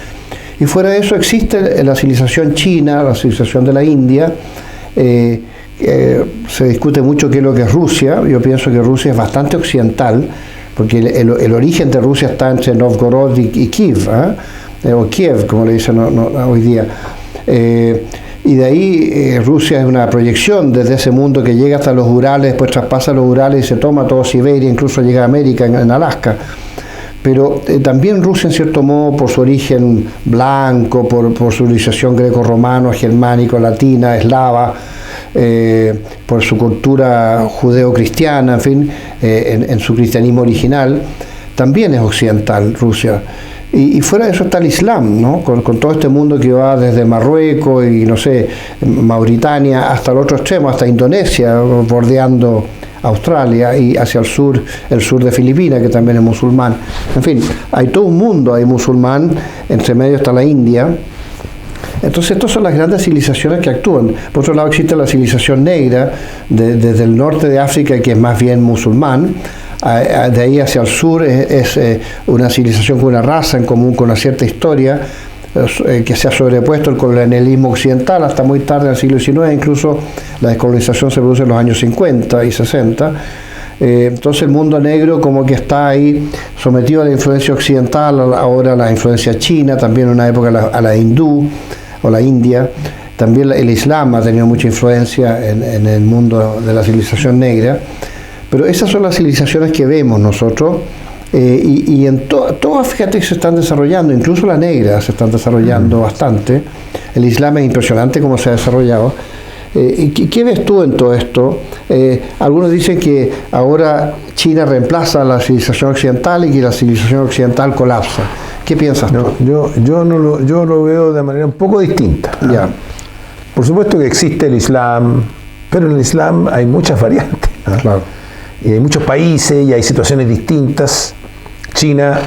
Y fuera de eso existe la civilización china, la civilización de la India. Se discute mucho qué es lo que es Rusia. Yo pienso que Rusia es bastante occidental, porque el origen de Rusia está entre Novgorod y Kiev, o Kiev, como le dicen hoy día. Y de ahí Rusia es una proyección desde ese mundo que llega hasta los Urales, después traspasa los Urales y se toma toda Siberia, incluso llega a América, en Alaska. Pero también Rusia, en cierto modo, por su origen blanco, por su civilización greco-romano, germánico, latina, eslava, por su cultura judeo-cristiana, en fin, en su cristianismo original, también es occidental Rusia. Y fuera de eso está el Islam, ¿no? Con todo este mundo que va desde Marruecos y, no sé, Mauritania hasta el otro extremo, hasta Indonesia, bordeando Australia, y hacia el sur de Filipinas, que también es musulmán. En fin, hay todo un mundo ahí musulmán, entre medio está la India. Entonces, estas son las grandes civilizaciones que actúan. Por otro lado, existe la civilización negra, desde el norte de África, que es más bien musulmán. De ahí hacia el sur es una civilización con una raza en común, con una cierta historia, que se ha sobrepuesto el colonialismo occidental hasta muy tarde, en el siglo XIX. Incluso la descolonización se produce en los años 50 y 60. Entonces el mundo negro como que está ahí sometido a la influencia occidental, ahora a la influencia china, también en una época a la hindú o la India. También el Islam ha tenido mucha influencia en el mundo de la civilización negra. Pero esas son las civilizaciones que vemos nosotros, y en todas, fíjate, se están desarrollando, incluso la negra se están desarrollando bastante. El Islam es impresionante cómo se ha desarrollado. ¿Qué ves tú en todo esto? Algunos dicen que ahora China reemplaza a la civilización occidental y que la civilización occidental colapsa. ¿Qué piensas tú?
Yo lo veo de manera un poco distinta.
Ya.
Por supuesto que existe el Islam, pero en el Islam hay muchas variantes.
Claro.
Y hay muchos países y hay situaciones distintas. China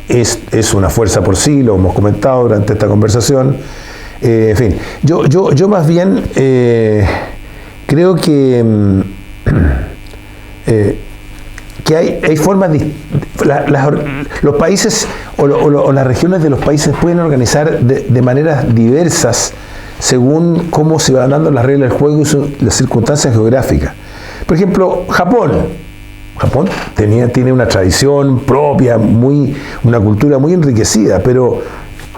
es una fuerza por sí, lo hemos comentado durante esta conversación. En fin, yo más bien creo que hay formas los países o las regiones de los países pueden organizar de maneras diversas según cómo se van dando las reglas del juego y las circunstancias geográficas. Por ejemplo, Japón tiene una tradición propia, una cultura muy enriquecida, pero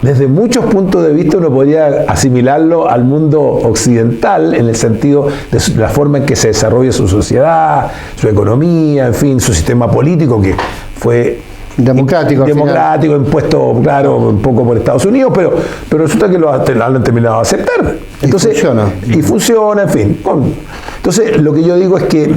desde muchos puntos de vista uno podría asimilarlo al mundo occidental en el sentido de la forma en que se desarrolla su sociedad, su economía, en fin, su sistema político, que fue democrático, impuesto, claro, un poco por Estados Unidos, pero resulta que lo han terminado de aceptar. Entonces, y funciona, en fin. Entonces, lo que yo digo es que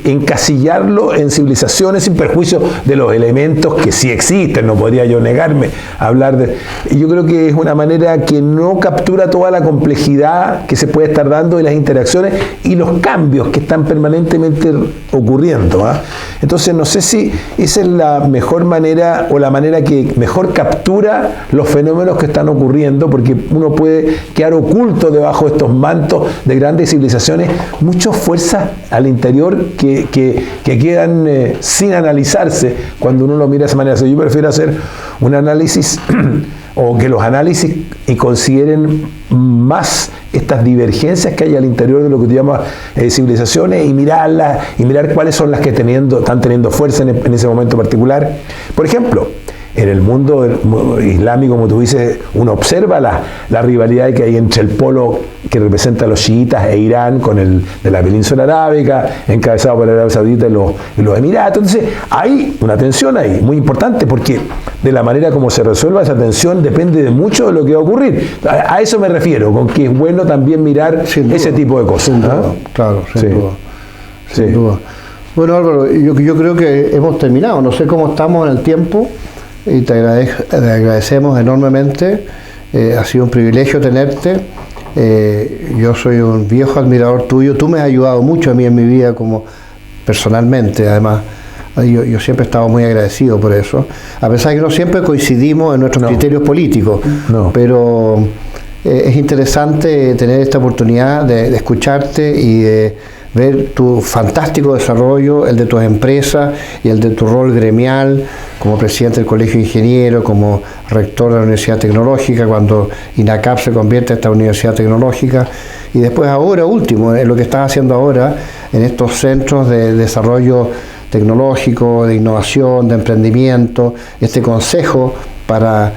encasillarlo en civilizaciones sin perjuicio de los elementos que sí existen, no podría yo negarme a hablar de... Y yo creo que es una manera que no captura toda la complejidad que se puede estar dando de las interacciones y los cambios que están permanentemente ocurriendo. Entonces, no sé si esa es la mejor manera o la manera que mejor captura los fenómenos que están ocurriendo, porque uno puede quedar oculto debajo de estos mantos de grandes civilizaciones, muchas fuerzas al interior que quedan sin analizarse cuando uno lo mira de esa manera. Yo prefiero hacer un análisis o que los análisis y consideren más estas divergencias que hay al interior de lo que se llama civilizaciones y mirarlas y mirar cuáles son las que están teniendo fuerza en ese momento particular. Por ejemplo, en el mundo islámico, como tú dices, uno observa la rivalidad que hay entre el polo que representa a los chiitas e Irán con el de la península arábica, encabezado por Arabia Saudita y los Emiratos. Entonces, hay una tensión ahí muy importante, porque de la manera como se resuelva esa tensión depende de mucho de lo que va a ocurrir. A eso me refiero, con que es bueno también mirar ese tipo de cosas.
Sin duda, claro, sin duda. Bueno, Álvaro, yo creo que hemos terminado. No sé cómo estamos en el tiempo. Y te agradecemos enormemente, ha sido un privilegio tenerte, yo soy un viejo admirador tuyo, tú me has ayudado mucho a mí en mi vida como personalmente, además yo siempre he estado muy agradecido por eso, a pesar de que no siempre coincidimos en nuestros criterios políticos, pero es interesante tener esta oportunidad de escucharte y de ver tu fantástico desarrollo, el de tus empresas y el de tu rol gremial como presidente del Colegio de Ingenieros, como rector de la Universidad Tecnológica, cuando INACAP se convierte en esta Universidad Tecnológica, y después ahora último, en lo que estás haciendo ahora en estos centros de desarrollo tecnológico, de innovación, de emprendimiento, este consejo para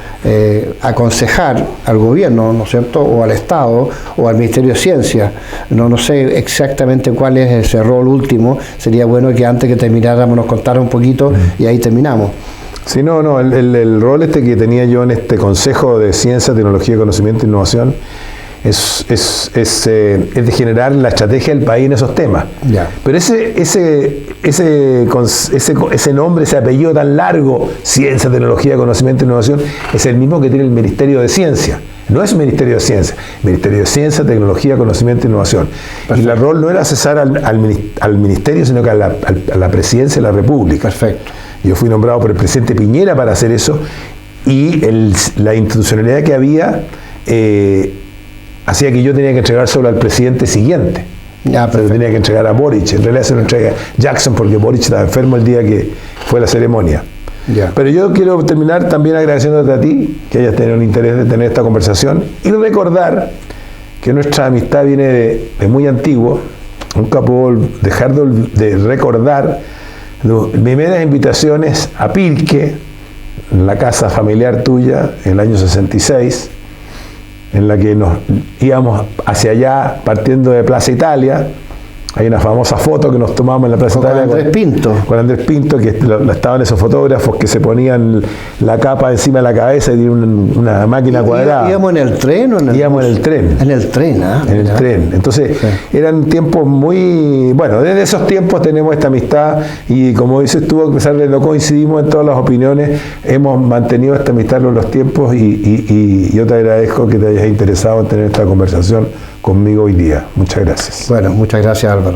aconsejar al gobierno, ¿no es cierto?, o al Estado, o al Ministerio de Ciencia. No sé exactamente cuál es ese rol último, sería bueno que antes que termináramos nos contara un poquito y ahí terminamos.
Sí, el rol que tenía yo en este Consejo de Ciencia, Tecnología, Conocimiento e Innovación es de generar la estrategia del país en esos temas.
Ya.
Pero ese nombre, ese apellido tan largo, Ciencia, Tecnología, Conocimiento e Innovación, es el mismo que tiene el Ministerio de Ciencia. No es Ministerio de Ciencia, Ministerio de Ciencia, Tecnología, Conocimiento e Innovación. Perfecto. Y el rol no era cesar al Ministerio, sino que a la Presidencia de la República.
Perfecto.
Yo fui nombrado por el presidente Piñera para hacer eso, y la institucionalidad que había hacía que yo tenía que entregar solo al presidente siguiente. Pero tenía que entregar a Boric. En realidad se lo entrega a Jackson porque Boric estaba enfermo el día que fue la ceremonia. Pero yo quiero terminar también agradeciéndote a ti que hayas tenido un interés de tener esta conversación y recordar que nuestra amistad viene de muy antiguo. Nunca puedo dejar de recordar mis primeras invitaciones a Pirque, en la casa familiar tuya, en el año 66, en la que nos íbamos hacia allá partiendo de Plaza Italia. Hay una famosa foto que nos tomamos en la Plaza Italia con Andrés Pinto, que estaban esos fotógrafos que se ponían la capa encima de la cabeza y tienen una máquina cuadrada.
¿Íbamos en el tren o en el
Íbamos en el tren.
En el tren,
En el tren. Entonces, eran tiempos muy... Bueno, desde esos tiempos tenemos esta amistad y, como dices tú, a pesar de que no coincidimos en todas las opiniones, hemos mantenido esta amistad en los tiempos y yo te agradezco que te hayas interesado en tener esta conversación conmigo hoy día. Muchas gracias.
Bueno, muchas gracias, Álvaro.